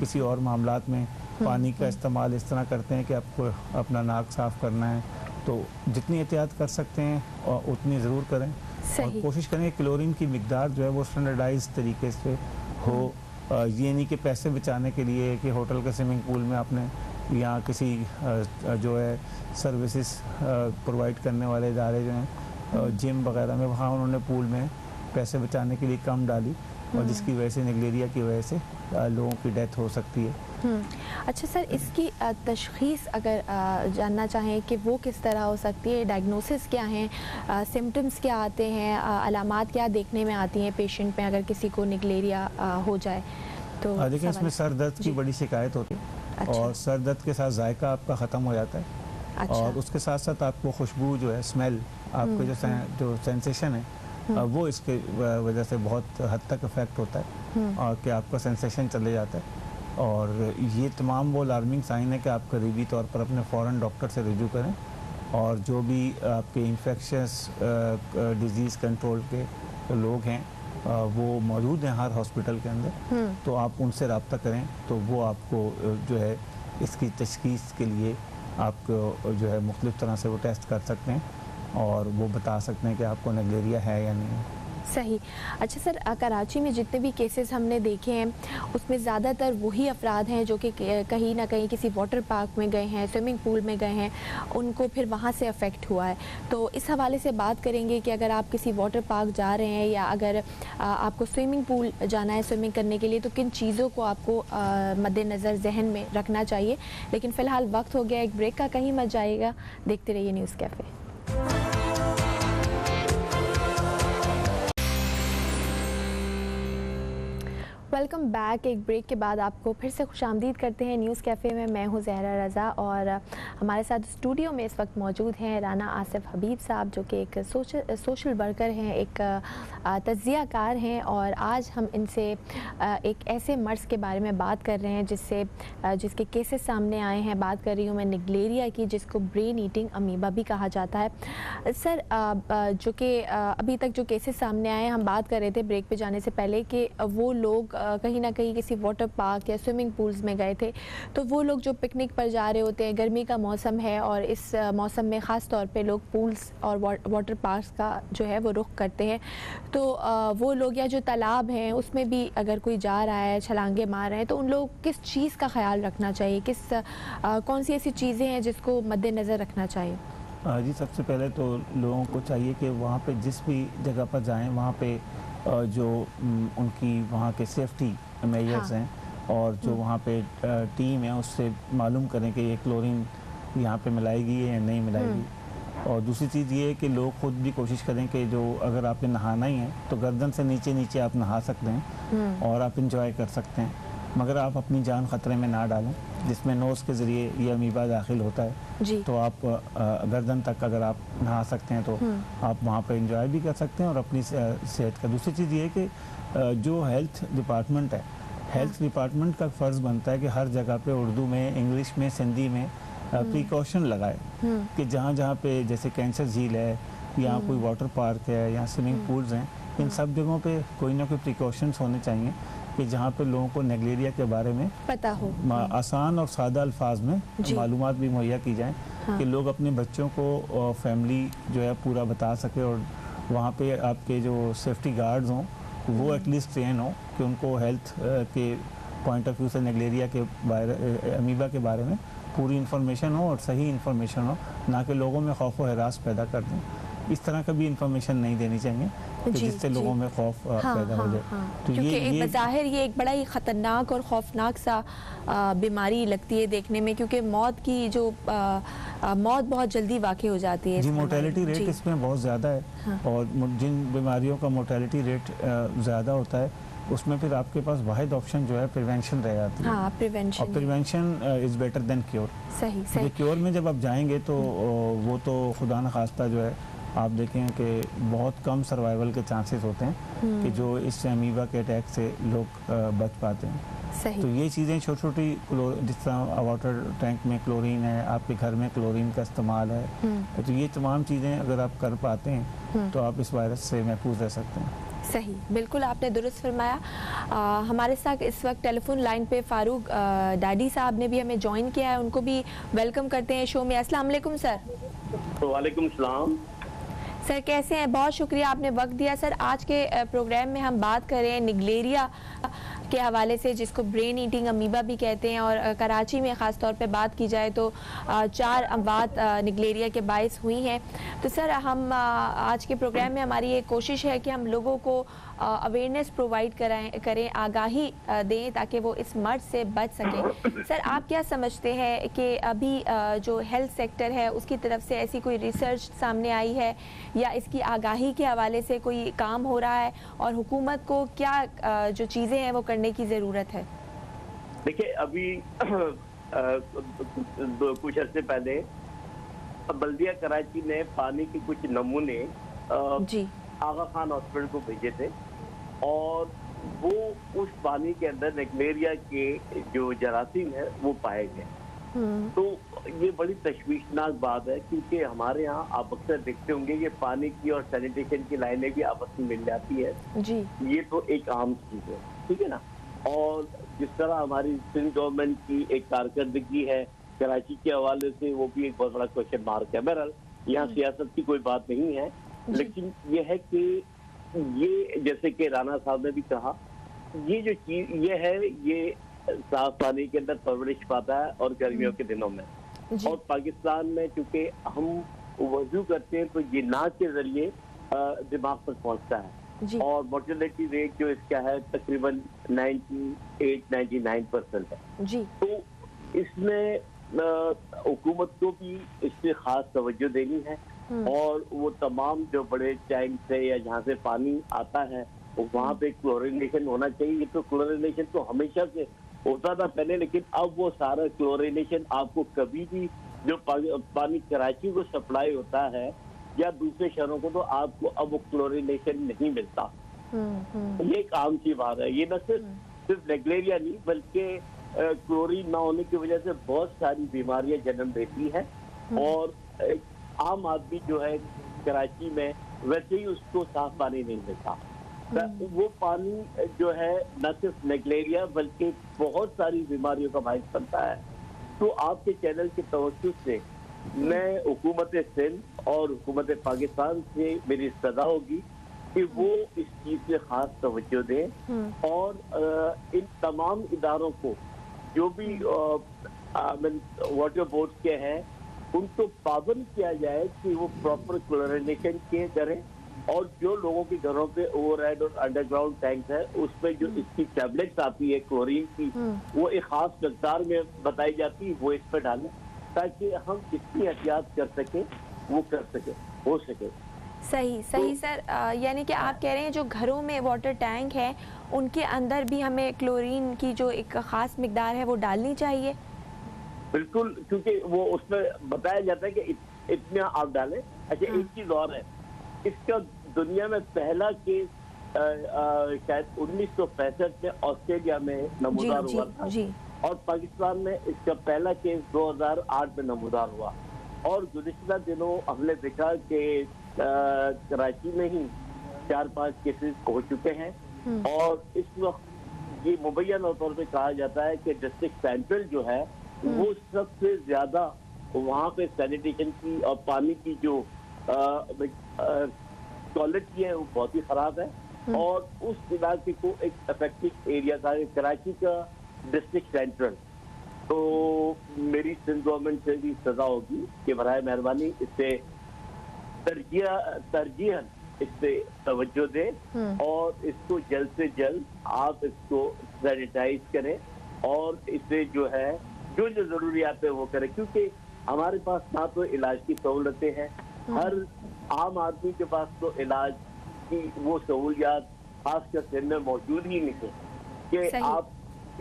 किसी और मामलात में पानी का इस्तेमाल इस तरह करते हैं कि आपको अपना नाक साफ़ करना है, तो जितनी एहतियात कर सकते हैं उतनी ज़रूर करें। और कोशिश करें क्लोरीन की मिकदार जो है वो स्टैंडर्डाइज तरीके से हो। ये नहीं कि पैसे बचाने के लिए कि होटल के स्विमिंग पूल में आपने या किसी जो है सर्विसेज प्रोवाइड करने वाले इदारे जो हैं जिम वगैरह में, वहाँ उन्होंने पूल में पैसे बचाने के लिए कम डाली और जिसकी वजह से नेगलेरिया की वजह से लोगों की डेथ हो सकती है। अच्छा सर, इसकी तशख़ीस अगर जानना चाहें कि वो किस तरह हो सकती है, डायग्नोसिस क्या हैं, सिम्टम्स क्या आते हैं, अलामात क्या देखने में आती हैं पेशेंट में अगर किसी को नेगलेरिया हो जाए? तो देखिए, इसमें सर दर्द की बड़ी शिकायत होती है। अच्छा। और सर दर्द के साथ जायका आपका ख़त्म हो जाता है। अच्छा। और उसके साथ साथ आपको खुशबू जो है, स्मेल, आपके जो सेंसेशन है वो इसके वजह से बहुत हद तक इफ़ेक्ट होता है और कि आपका सेंसेशन चले जाता है। और ये तमाम वो अलार्मिंग साइन है कि आप करीबी तौर पर अपने फ़ौरन डॉक्टर से रिव्यू करें। और जो भी आपके इन्फेक्शस डिजीज़ कंट्रोल के लोग हैं वो मौजूद हैं हर हॉस्पिटल के अंदर, तो आप उनसे रब्ता करें, तो वो आपको जो है इसकी तशख़ीस के लिए आपको जो है मुख्तलिफ़ तरह से वो टेस्ट कर सकते हैं और वो बता सकते हैं कि आपको नेगलेरिया है या नहीं। सही। अच्छा सर, कराची में जितने भी केसेस हमने देखे हैं उसमें ज़्यादातर वही अफराद हैं जो कि कहीं ना कहीं किसी वाटर पार्क में गए हैं, स्विमिंग पूल में गए हैं, उनको फिर वहाँ से अफेक्ट हुआ है। तो इस हवाले से बात करेंगे कि अगर आप किसी वाटर पार्क जा रहे हैं या अगर आपको स्विमिंग पूल जाना है स्विमिंग करने के लिए, तो किन चीज़ों को आपको मद्देनज़र जहन में रखना चाहिए। लेकिन फ़िलहाल वक्त हो गया एक ब्रेक का, कहीं मत जाइएगा, देखते रहिए न्यूज़ कैफ़े। Welcome back. एक ब्रेक के बाद आपको फिर से खुशामदीद करते हैं न्यूज़ कैफ़े में। मैं हूं ज़हरा रज़ा और हमारे साथ स्टूडियो में इस वक्त मौजूद हैं राना आसिफ हबीब साहब, जो कि एक सोशल वर्कर हैं, एक तज्ज़ियाकार हैं। और आज हम इनसे एक ऐसे मर्ज़ के बारे में बात कर रहे हैं जिसके केसेस सामने आए हैं। बात कर रही हूँ मैं निगलेरिया की, जिसको ब्रेन ईटिंग अमीबा भी कहा जाता है। सर, जो कि अभी तक जो केसेस सामने आए हैं, हम बात कर रहे थे ब्रेक पे जाने से पहले कि वो लोग कहीं ना कहीं किसी वाटर पार्क या स्विमिंग पूल्स में गए थे। तो वो लोग जो पिकनिक पर जा रहे होते हैं, गर्मी का मौसम है और इस मौसम में ख़ास तौर पे लोग पूल्स और वाटर पार्क्स का जो है वो रुख करते हैं। तो वो लोग या जो तालाब हैं उसमें भी अगर कोई जा रहा है, छलांगे मार रहे हैं, तो उन लोग किस चीज़ का ख्याल रखना चाहिए, कौन सी ऐसी चीज़ें हैं जिसको मद्देनज़र रखना चाहिए? जी, सबसे पहले तो लोगों को चाहिए कि वहाँ पे जिस भी जगह पर जाएं, वहाँ पे जो उनकी वहाँ के सेफ्टी मेजर्स हैं और जो वहाँ पे टीम है उससे मालूम करें कि ये क्लोरीन यहाँ पे मिलाएगी या नहीं मिलाएगी। और दूसरी चीज़ ये है कि लोग खुद भी कोशिश करें कि जो अगर आपने नहाना ही है तो गर्दन से नीचे नीचे आप नहा सकते हैं और आप इंजॉय कर सकते हैं, मगर आप अपनी जान ख़तरे में ना डालें, जिसमें नोज़ के ज़रिए ये अमीबा दाखिल होता है जी। तो आप गर्दन तक अगर आप नहा सकते हैं तो आप वहाँ पर इंजॉय भी कर सकते हैं और अपनी सेहत का। दूसरी चीज़ ये है कि जो हेल्थ डिपार्टमेंट है, हेल्थ डिपार्टमेंट का फ़र्ज़ बनता है कि हर जगह पे उर्दू में, इंग्लिश में, सिंधी में प्रिकॉशन लगाए कि जहाँ जहाँ पे जैसे कैंसर झील है या कोई वाटर पार्क है या स्विमिंग पूल्स हैं, इन सब जगहों पे कोई ना कोई प्रिकॉशंस होने चाहिए कि जहाँ पे लोगों को निगलेरिया के बारे में पता हो, आसान और सादा अल्फाज में मालूमात भी मुहैया की जाएं कि लोग अपने बच्चों को फैमिली जो है पूरा बता सके और वहाँ पे आपके जो सेफ्टी गार्ड्स हों वो एटलीस्ट ट्रेन हो कि उनको हेल्थ के पॉइंट ऑफ व्यू से निगलेरिया के बारे, अमीबा के बारे में पूरी इन्फॉर्मेशन हो और सही इन्फॉर्मेशन हो, ना कि लोगों में खौफ व हरास पैदा कर दें। इस तरह का भी इन्फॉर्मेशन नहीं देनी चाहिए कि जिससे लोगों में खौफ पैदा हो जाए। तो क्योंकि बज़ाहिर ये एक बड़ा ही ख़तरनाक और खौफनाक सा बीमारी लगती है देखने में, क्योंकि मौत बहुत जल्दी वाक़ई हो जाती है। जी, मोर्टेलिटी रेट इसमें बहुत ज़्यादा है और जिन बीमारियों का मोर्टेलिटी रेट ज़्यादा होता है उसमें फिर आपके पास वाहिद ऑप्शन जो है प्रिवेंशन रह जाती है। हाँ, प्रिवेंशन। और prevention is better than cure. सही सही। क्योर में जब आप जाएंगे तो वो तो खुदा न खास्ता जो है आप देखें कि बहुत कम सर्वाइवल के चांसेस होते हैं कि जो इस अमीबा के अटैक से लोग बच पाते हैं। सही। तो ये चीज़ें छोटी छोटी, जिस तरह वाटर टैंक में क्लोरीन है, आपके घर में क्लोरीन का इस्तेमाल है, तो ये तमाम चीज़ें अगर आप कर पाते हैं तो आप इस वायरस से महफूज रह सकते हैं। सही, बिल्कुल आपने दुरुस्त फरमाया। हमारे साथ इस वक्त टेलीफोन लाइन पे फारूक डैडी साहब ने भी हमें ज्वाइन किया है, उनको भी वेलकम करते हैं शो में। अस्सलाम वालेकुम सर। वालेकुम सलाम सर, कैसे हैं? बहुत शुक्रिया आपने वक्त दिया। सर, आज के प्रोग्राम में हम बात कर रहे हैं निगलेरिया के हवाले से, जिसको ब्रेन ईटिंग अमीबा भी कहते हैं। और कराची में ख़ास तौर पे बात की जाए तो 4 अमवात निगलेरिया के बायस हुई हैं। तो सर, हम आज के प्रोग्राम में हमारी ये कोशिश है कि हम लोगों को अवेयरनेस प्रोवाइड करें, आगाही दें ताकि वो इस मर्ज से बच सकें। सर, आप क्या समझते हैं कि अभी जो हेल्थ सेक्टर है उसकी तरफ से ऐसी कोई रिसर्च सामने आई है या इसकी आगाही के हवाले से कोई काम हो रहा है और हुकूमत को क्या जो चीज़ें हैं वो करने की ज़रूरत है? देखिए, अभी कुछ अर्से पहले बल्दिया कराची ने पानी के कुछ नमूने जी आगा खान हॉस्पिटल को भेजे थे और वो उस पानी के अंदर निगलेरिया के जो जरासीम है वो पाए गए। तो ये बड़ी तशवीशनाक बात है क्योंकि हमारे यहाँ आप अक्सर देखते होंगे ये पानी की और सैनिटेशन की लाइनें भी आपस में मिल जाती है जी। ये तो एक आम चीज है, ठीक है ना। और जिस तरह हमारी सिंध गवर्नमेंट की एक कारकर्दगी है कराची के हवाले से, वो भी एक बहुत बड़ा क्वेश्चन मार्क है। बहरहाल यहाँ सियासत की कोई बात नहीं है, लेकिन ये है कि ये जैसे कि राणा साहब ने भी कहा, ये जो चीज ये है, ये साफ पानी के अंदर परवरिश पाता है और गर्मियों के दिनों में। जी। और पाकिस्तान में चूंकि हम वजू करते हैं तो ये नाक के जरिए दिमाग पर पहुंचता है। जी। और मोर्टेलिटी रेट जो इसका है तकरीबन 98-99% है। जी। तो इसमें हुकूमत को भी इस पे खास तवज्जो देनी है और वो तमाम जो बड़े टैंक से या जहाँ से पानी आता है वहाँ पे क्लोरिनेशन होना चाहिए। ये तो क्लोरिनेशन तो हमेशा से होता था पहले, लेकिन अब वो सारा क्लोरिनेशन आपको कभी भी जो पानी कराची को सप्लाई होता है या दूसरे शहरों को, तो आपको अब वो क्लोरिनेशन नहीं मिलता। ये एक आम सी बात है। ये न सिर्फ नेग्लेरिया नहीं बल्कि क्लोरीन ना होने की वजह से बहुत सारी बीमारियां जन्म देती है। और आम आदमी जो है कराची में वैसे ही उसको साफ पानी नहीं मिलता। वो पानी जो है न सिर्फ नेग्लेरिया बल्कि बहुत सारी बीमारियों का बायस बनता है। तो आपके चैनल के तवज्जो से मैं हुकूमत सिंध और हुकूमत पाकिस्तान से मेरी सदा होगी कि वो इस चीज से खास तवज्जो दें और इन तमाम इदारों को जो भी वाटर बोर्ड के हैं उनको पाबंद किया जाए कि वो प्रॉपर क्लोरिनेशन के करें। और जो लोगों के घरों पे ओवरहेड और अंडरग्राउंड टैंक है उसमें जो इसकी टैबलेट्स आती है क्लोरीन की, वो एक खास मकदार में बताई जाती है, वो इस पर डालें ताकि हम जितनी एहतियात कर सके वो कर सके, हो सके। सही सर। यानी कि आप कह रहे हैं जो घरों में वाटर टैंक है उनके अंदर भी हमें क्लोरीन की जो एक खास मिकदार है वो डालनी चाहिए। बिल्कुल, क्योंकि वो उसमें बताया जाता है कि इतना आप डालें। अच्छा, एक चीज और है, इसका दुनिया में पहला केस शायद 1965 में ऑस्ट्रेलिया में नमूदार हुआ था। जी। और पाकिस्तान में इसका पहला केस 2008 में नमूदार हुआ। और गुज़िश्ता दिनों हमने देखा कि कराची में ही 4-5 केसेस हो चुके हैं। और इस वक्त ये मुबैना तौर पे कहा जाता है कि डिस्ट्रिक्ट सेंट्रल जो है वो सबसे ज्यादा वहाँ पे सैनिटेशन की और पानी की जो क्वालिटी है वो बहुत ही खराब है। और उस इलाके को एक अफेक्टेड एरिया का कराची का डिस्ट्रिक्ट सेंट्रल, तो मेरी सिंध गवर्नमेंट से भी सजा होगी कि बराए मेहरबानी इससे तरजीहन इस पे तवज्जो दे और इसको जल्द से जल्द आप इसको सैनिटाइज करें और इसे जो है जो जरूरियात है वो करें। क्योंकि हमारे पास ना तो इलाज की सहूलतें हैं, हर आम आदमी के पास तो इलाज की वो सहूलियात खासकर सिंध में मौजूद ही नहीं है कि आप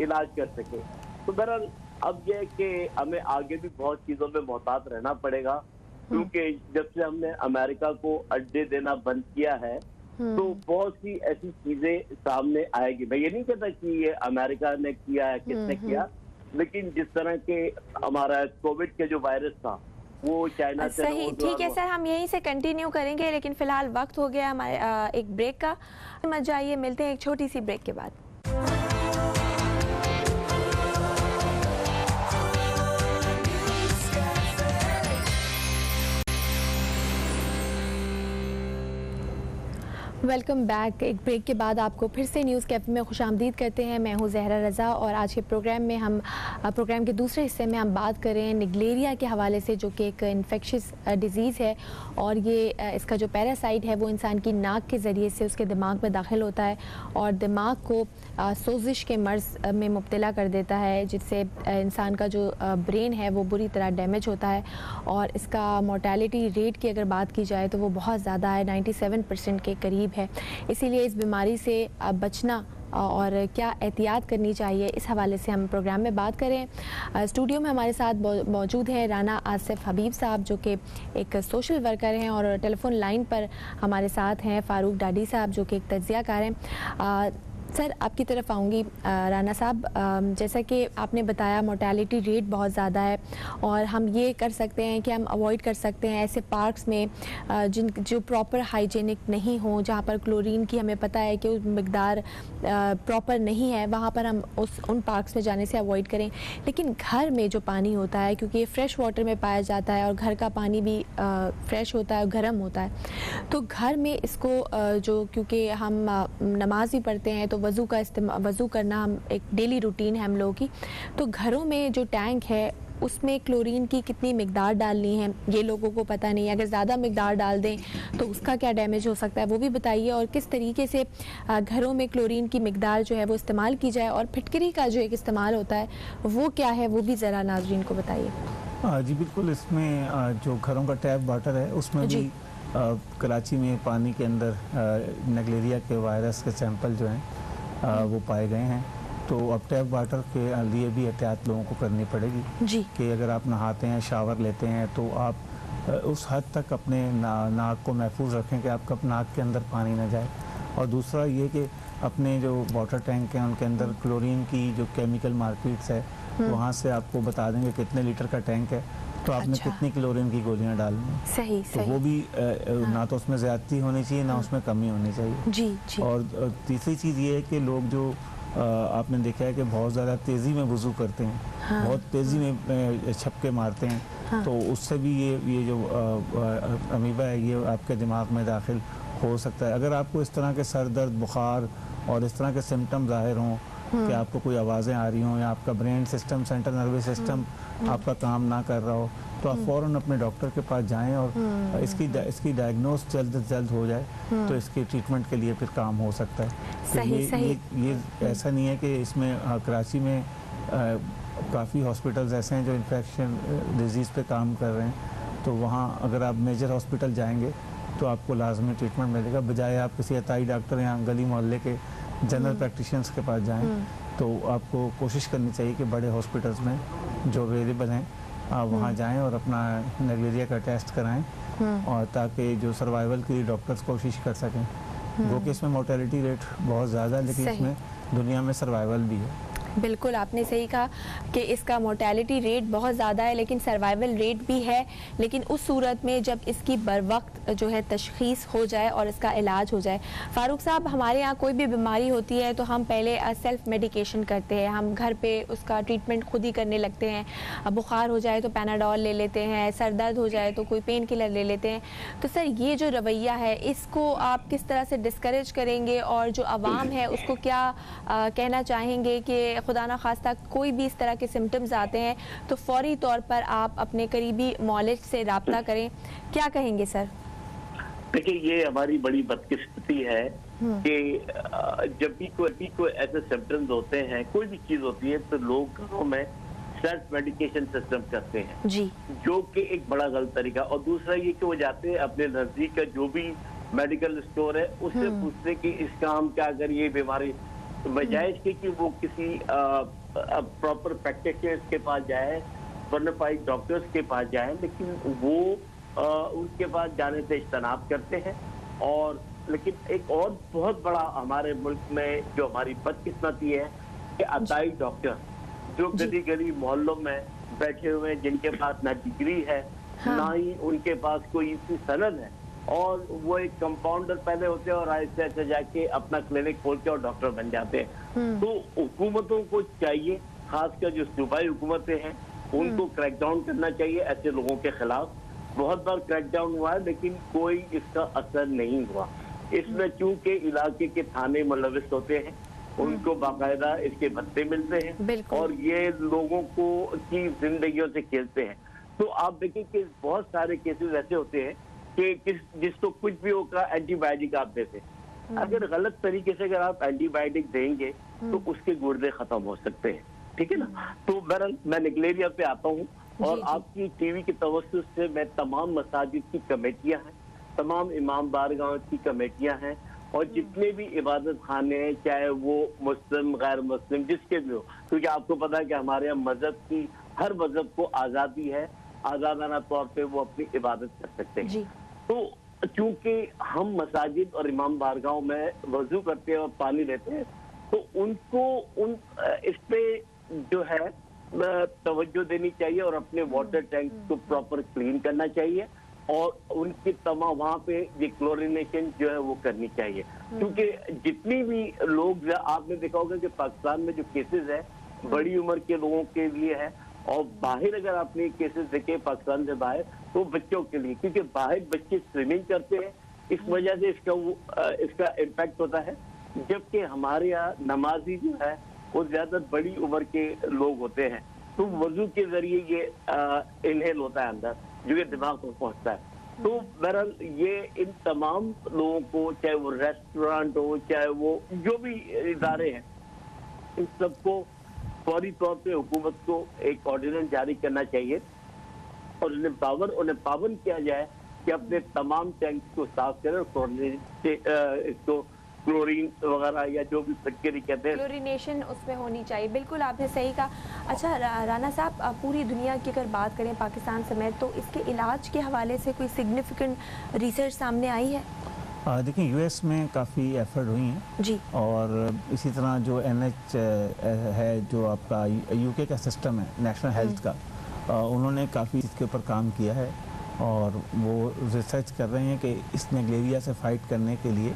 इलाज कर सके। तो बहरहाल अब यह कि हमें आगे भी बहुत चीजों में मोहतात रहना पड़ेगा, क्योंकि जब से हमने अमेरिका को अड्डे देना बंद किया है तो बहुत सी ऐसी चीजें सामने आएगी। मैं ये नहीं कहता कि ये अमेरिका ने किया है, किसने किया, लेकिन जिस तरह के हमारा कोविड के जो वायरस था वो चाइना से। सही, ठीक है सर, हम यहीं से कंटिन्यू करेंगे, लेकिन फिलहाल वक्त हो गया हमारे एक ब्रेक का। मत जाइए, मिलते हैं एक छोटी सी ब्रेक के बाद। Welcome back. एक ब्रेक के बाद आपको फिर से न्यूज़ कैफ़े में खुशामदीद करते हैं। मैं हूं ज़हरा रज़ा और आज के प्रोग्राम में हम प्रोग्राम के दूसरे हिस्से में हम बात कर रहे हैं निग्लेरिया के हवाले से, जो कि एक इन्फेक्शियस डिज़ीज़ है और ये इसका जो पैरासाइट है वो इंसान की नाक के ज़रिए से उसके दिमाग में दाखिल होता है और दिमाग को सोजिश के मर्ज़ में मुब्तला कर देता है, जिससे इंसान का जो ब्रेन है वो बुरी तरह डैमेज होता है। और इसका मोर्टेलिटी रेट की अगर बात की जाए तो वो बहुत ज़्यादा है, 97% के करीब है। इसीलिए इस बीमारी से बचना और क्या एहतियात करनी चाहिए, इस हवाले से हम प्रोग्राम में बात करें। स्टूडियो में हमारे साथ मौजूद हैं राना आसिफ हबीब साहब, जो कि एक सोशल वर्कर हैं, और टेलीफोन लाइन पर हमारे साथ हैं फ़ारूक डाडी साहब, जो कि एक तज्ज़ियाकार हैं। सर आपकी तरफ आऊँगी राना साहब, जैसा कि आपने बताया मोर्टेलिटी रेट बहुत ज़्यादा है और हम ये कर सकते हैं कि हम अवॉइड कर सकते हैं ऐसे पार्क्स में जो प्रॉपर हाइजीनिक नहीं हो, जहाँ पर क्लोरीन की हमें पता है कि उस मकदार प्रॉपर नहीं है, वहाँ पर हम उन पार्क्स में जाने से अवॉइड करें। लेकिन घर में जो पानी होता है, क्योंकि ये फ्रेश वाटर में पाया जाता है और घर का पानी भी फ्रेश होता है और गर्म होता है, तो घर में इसको जो, क्योंकि हम नमाज भी पढ़ते हैं तो वज़ू करना हम एक डेली रूटीन है हम लोगों की, तो घरों में जो टैंक है उसमें क्लोरीन की कितनी मिकदार डालनी है ये लोगों को पता नहीं है। अगर ज़्यादा मिकदार डाल दें तो उसका क्या डैमेज हो सकता है वो भी बताइए, और किस तरीके से घरों में क्लोरीन की मिकदार जो है वो इस्तेमाल की जाए, और फिटकरी का जो एक इस्तेमाल होता है वो क्या है वो भी ज़रा नाज़रीन को बताइए। जी बिल्कुल, इसमें जो घरों का टैप वाटर है उसमें भी कराची में पानी के अंदर नेगलेरिया के वायरस के सैंपल जो हैं वो पाए गए हैं। तो अब टैप वाटर के लिए भी एहतियात लोगों को करनी पड़ेगी जी। कि अगर आप नहाते हैं, शावर लेते हैं, तो आप उस हद तक अपने नाक को महफूज रखें कि आपका नाक के अंदर पानी ना जाए। और दूसरा ये कि अपने जो वाटर टैंक हैं उनके अंदर क्लोरीन की जो केमिकल मार्केट्स है वहाँ से आपको बता देंगे कितने लीटर का टैंक है, तो आपने अच्छा। कितनी क्लोरीन की गोलियां डालनी है। सही तो सही। वो भी ना तो उसमें ज़्यादती होनी चाहिए ना उसमें कमी होनी चाहिए। जी जी। और तीसरी चीज़ ये है कि लोग जो आपने देखा है कि बहुत ज़्यादा तेज़ी में वज़ू करते हैं, हाँ, बहुत तेज़ी में छपके मारते हैं, हाँ, तो उससे भी ये जो अमीबा है ये आपके दिमाग में दाखिल हो सकता है। अगर आपको इस तरह के सर दर्द, बुखार और इस तरह के सिम्टम ज़ाहिर हों कि आपको कोई आवाज़ें आ रही हों या आपका brain system, central nervous system आपका काम ना कर रहा हो, तो आप फ़ौरन अपने डॉक्टर के पास जाएं और इसकी डायग्नोस जल्द से जल्द हो जाए तो इसके ट्रीटमेंट के लिए फिर काम हो सकता है। तो सही, सही। ये ऐसा नहीं है कि इसमें कराची में काफ़ी हॉस्पिटल्स ऐसे हैं जो इन्फेक्शन डिजीज़ पे काम कर रहे हैं, तो वहाँ अगर आप मेजर हॉस्पिटल जाएंगे तो आपको लाजमी ट्रीटमेंट मिलेगा, बजाय आप किसी अताई डॉक्टर या गली मोहल्ले के जनरल प्रैक्टिशनर्स के पास जाएं। तो आपको कोशिश करनी चाहिए कि बड़े हॉस्पिटल्स में जो अवेलेबल हैं आप वहाँ जाएं और अपना नेगलेरिया का टेस्ट कराएं, और ताकि जो सर्वाइवल के लिए डॉक्टर्स कोशिश कर सकें। वो कि इसमें मोर्टेलिटी रेट बहुत ज़्यादा है, लेकिन सही। इसमें दुनिया में सर्वाइवल भी है। बिल्कुल आपने सही कहा कि इसका मोर्टेलिटी रेट बहुत ज़्यादा है लेकिन सर्वाइवल रेट भी है, लेकिन उस सूरत में जब इसकी बर वक्त जो है तशख़ीस हो जाए और इसका इलाज हो जाए। फ़ारूक साहब, हमारे यहाँ कोई भी बीमारी होती है तो हम पहले सेल्फ़ मेडिकेशन करते हैं, हम घर पे उसका ट्रीटमेंट खुद ही करने लगते हैं। बुखार हो जाए तो पैनाडोल ले लेते हैं, सर दर्द हो जाए तो कोई पेन किलर ले लेते हैं। तो सर ये जो रवैया है इसको आप किस तरह से डिस्करेज करेंगे, और जो आवाम है उसको क्या कहना चाहेंगे कि खुदा ना खास्ता कोई भी इस तरह के सिम्टम्स आते हैं तो फौरी तौर पर आप अपने करीबी मौलिज से रब्ता करें, क्या कहेंगे सर? देखिए, ये हमारी बड़ी बदकिस्मती है कि जब भी कोई ऐसे सिम्टम्स होते हैं, कोई भी चीज होती है, तो लोग घरों में सेल्फ मेडिकेशन सिस्टम करते हैं जी, जो कि एक बड़ा गलत तरीका। और दूसरा ये कि वो जाते हैं अपने नजदीक का जो भी मेडिकल स्टोर है उससे पूछते कि इसका हम क्या करिए बीमारी, बजाय इसके कि वो किसी प्रॉपर प्रैक्टिशनर्स के पास जाए, बोनाफाइड डॉक्टर्स के पास जाए, लेकिन वो उनके पास जाने से इज्तनाब करते हैं। और लेकिन एक और बहुत बड़ा हमारे मुल्क में जो हमारी बदकिस्मती है कि अताई डॉक्टर जो गली गली मोहल्लों में बैठे हुए हैं, जिनके पास ना डिग्री है ना ही उनके पास कोई इसी सनद है, और वो एक कंपाउंडर पहले होते हैं और आहिस्ते आहिस्ते जाके अपना क्लिनिक खोल के और डॉक्टर बन जाते हैं। तो हुकूमतों को चाहिए, खासकर जो सूबाई हुकूमतें हैं उनको क्रैकडाउन करना चाहिए ऐसे लोगों के खिलाफ। बहुत बार क्रैकडाउन हुआ है लेकिन कोई इसका असर नहीं हुआ। इसमें चूंकि इलाके के थाने मुलविस होते हैं, उनको बाकायदा इसके भत्ते मिलते हैं और ये लोगों को की जिंदगियों से खेलते हैं। तो आप देखिए कि बहुत सारे केसेस ऐसे होते हैं कि जिसको कुछ भी होगा एंटीबायोटिक आप देते, अगर गलत तरीके से अगर आप एंटीबायोटिक देंगे तो उसके गुर्दे खत्म हो सकते हैं, ठीक है ना। तो बहरहाल मैं नेगलेरिया पे आता हूँ और आपकी टीवी की तवज्जुह से मैं तमाम मसाजिद की कमेटियां हैं, तमाम इमाम बारगाह की कमेटियां हैं और जितने भी इबादत खाने हैं, चाहे वो मुस्लिम गैर मुस्लिम जिसके भी हो, क्योंकि आपको पता है कि हमारे यहाँ मजहब की हर मजहब को आज़ादी है, आज़ादाना तौर पे वो अपनी इबादत कर सकते हैं। तो चूंकि हम मसाजिद और इमाम बारगाहों में वजू करते हैं और पानी लेते हैं, तो उनको इस पे जो है तवज्जो देनी चाहिए और अपने वाटर टैंक को प्रॉपर क्लीन करना चाहिए और उनकी तमाम वहाँ पे ये क्लोरिनेशन जो है वो करनी चाहिए। क्योंकि जितनी भी लोग, आपने देखा होगा कि पाकिस्तान में जो केसेस है बड़ी उम्र के लोगों के लिए है और बाहर अगर आपने केसेस देखे पाकिस्तान से बाहर तो बच्चों के लिए, क्योंकि बाहर बच्चे स्विमिंग करते हैं, इस वजह से इसका इम्पैक्ट होता है। जबकि हमारे यहाँ नमाजी जो है वो ज्यादा बड़ी उम्र के लोग होते हैं, तो वजू के जरिए ये इनहेल होता है अंदर, जो कि दिमाग को पहुंचता है। तो बहरहाल ये इन तमाम लोगों को, चाहे वो रेस्टोरेंट हो, चाहे वो जो भी इदारे हैं, इन सबको फौरी तौर पे हुकूमत को एक ऑर्डिनेंस जारी करना चाहिए और उन्हें पाबंद किया जाए कि अपने तमाम टैंक को साफ करें और इसको क्लोरीन वगैरह या जो भी प्रक्रिया कहते हैं, क्लोरीनेशन उसमें होनी चाहिए। बिल्कुल आपने सही कहा। अच्छा राना साहब, पूरी दुनिया की अगर बात करें पाकिस्तान समेत, तो इसके इलाज के हवाले से कोई सिग्निफिकेंट रिसर्च सामने आई है? देखिए यूएस में काफ़ी एफर्ट हुई हैं जी, और इसी तरह जो NH है, जो आपका यूके का सिस्टम है नेशनल हेल्थ का, उन्होंने काफ़ी इसके ऊपर काम किया है और वो रिसर्च कर रहे हैं कि इस नेग्लेरिया से फाइट करने के लिए,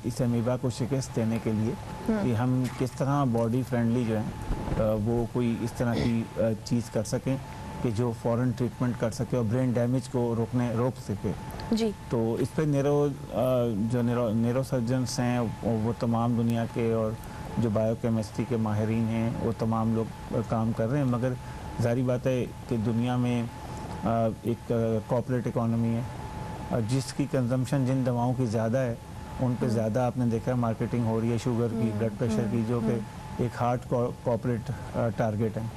इस अमीबा को शिकस्त देने के लिए कि हम किस तरह बॉडी फ्रेंडली जो है वो कोई इस तरह की चीज़ कर सकें कि जो फ़ौरन ट्रीटमेंट कर सके और ब्रेन डैमेज को रोक सके। जी, तो इस पर न्यूरो सर्जन्स हैं वो तमाम दुनिया के, और जो बायोकेमिस्ट्री के माहिरीन हैं वो तमाम लोग काम कर रहे हैं। मगर ज़ाहिर बात है कि दुनिया में एक कॉर्पोरेट इकोनॉमी है, जिसकी कंजम्पशन जिन दवाओं की ज़्यादा है उन पे ज़्यादा आपने देखा है मार्केटिंग हो रही है, शुगर की, ब्लड प्रेशर की, जो कि एक हार्ड कॉर्पोरेट टारगेट है।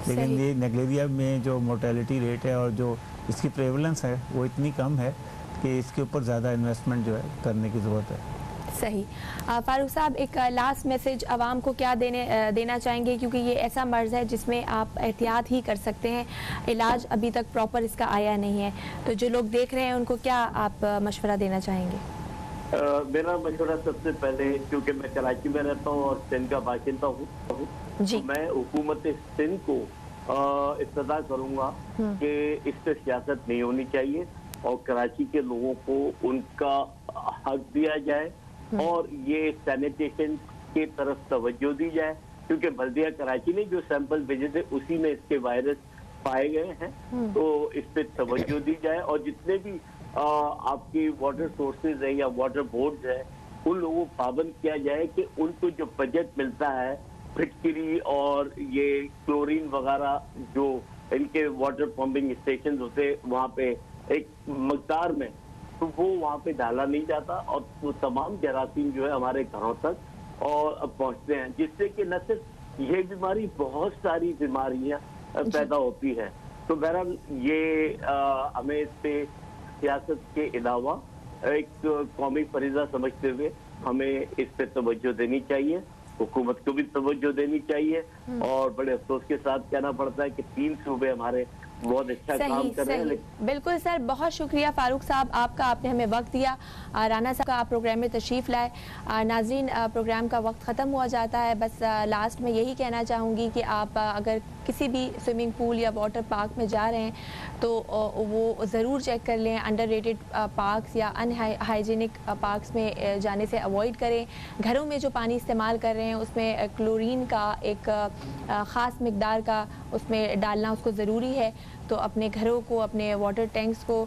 लेकिन ये नेग्लेरिया में जो मोर्टेलिटी रेट है और जो इसकी प्रेवलेंस है वो इतनी कम है कि इसके ऊपर ज़्यादा इन्वेस्टमेंट जो है करने की ज़रूरत है। सही। फारूक साहब, एक लास्ट मैसेज आवाम को क्या देना चाहेंगे, क्योंकि ये ऐसा मर्ज़ है जिसमें आप एहतियात ही कर सकते हैं, इलाज अभी तक प्रॉपर इसका आया नहीं है, तो जो लोग देख रहे हैं उनको क्या आप मशवरा देना चाहेंगे? मेरा मशवरा सबसे पहले, क्योंकि मैं कराची में रहता हूँ और सिंध का बाशिंदा हूँ, तो मैं हुकूमत सिंध को इस्तदा करूँगा कि इस पर सियासत नहीं होनी चाहिए और कराची के लोगों को उनका हक दिया जाए और ये सैनिटेशन की तरफ तवज्जो दी जाए, क्योंकि बल्दिया कराची ने जो सैंपल भेजे थे उसी में इसके वायरस पाए गए हैं। तो इस पर तवज्जो दी जाए और जितने भी आपकी वाटर सोर्सेज है या वाटर बोर्ड है, उन लोगों को पाबंद किया जाए कि उनको जो बजट मिलता है फिटकरी और ये क्लोरीन वगैरह जो इनके वाटर पंपिंग स्टेशन होते वहाँ पे एक मकदार में, तो वो वहाँ पे डाला नहीं जाता और वो तमाम जरासीम जो है हमारे घरों तक और पहुँचते हैं, जिससे कि न सिर्फ ये बीमारी, बहुत सारी बीमारियाँ पैदा होती है। तो बहरहाल ये हमें इस पे सियासत के अलावा एक कौमी फरीजा समझते हुए हमें इस पे तवज्जो देनी चाहिए, हुकूमत को भी तवज्जो देनी चाहिए। और बड़े अफसोस के साथ कहना पड़ता है कि 3 सूबे हमारे बहुत अच्छा काम कर रहे हैं। बिल्कुल सर, बहुत शुक्रिया फारूक साहब आपका, आपने हमें वक्त दिया। राना साहब का आप प्रोग्राम में तशरीफ़ लाए। नाज़रीन, प्रोग्राम का वक्त ख़त्म हुआ जाता है, बस लास्ट में यही कहना चाहूँगी कि आप अगर किसी भी स्विमिंग पूल या वाटर पार्क में जा रहे हैं तो वो ज़रूर चेक कर लें। अंडररेटेड पार्क्स या अनहाइजीनिक पार्क्स में जाने से अवॉइड करें। घरों में जो पानी इस्तेमाल कर रहे हैं उसमें क्लोरीन का एक ख़ास मिकदार का उसमें डालना उसको ज़रूरी है। तो अपने घरों को, अपने वाटर टैंक्स को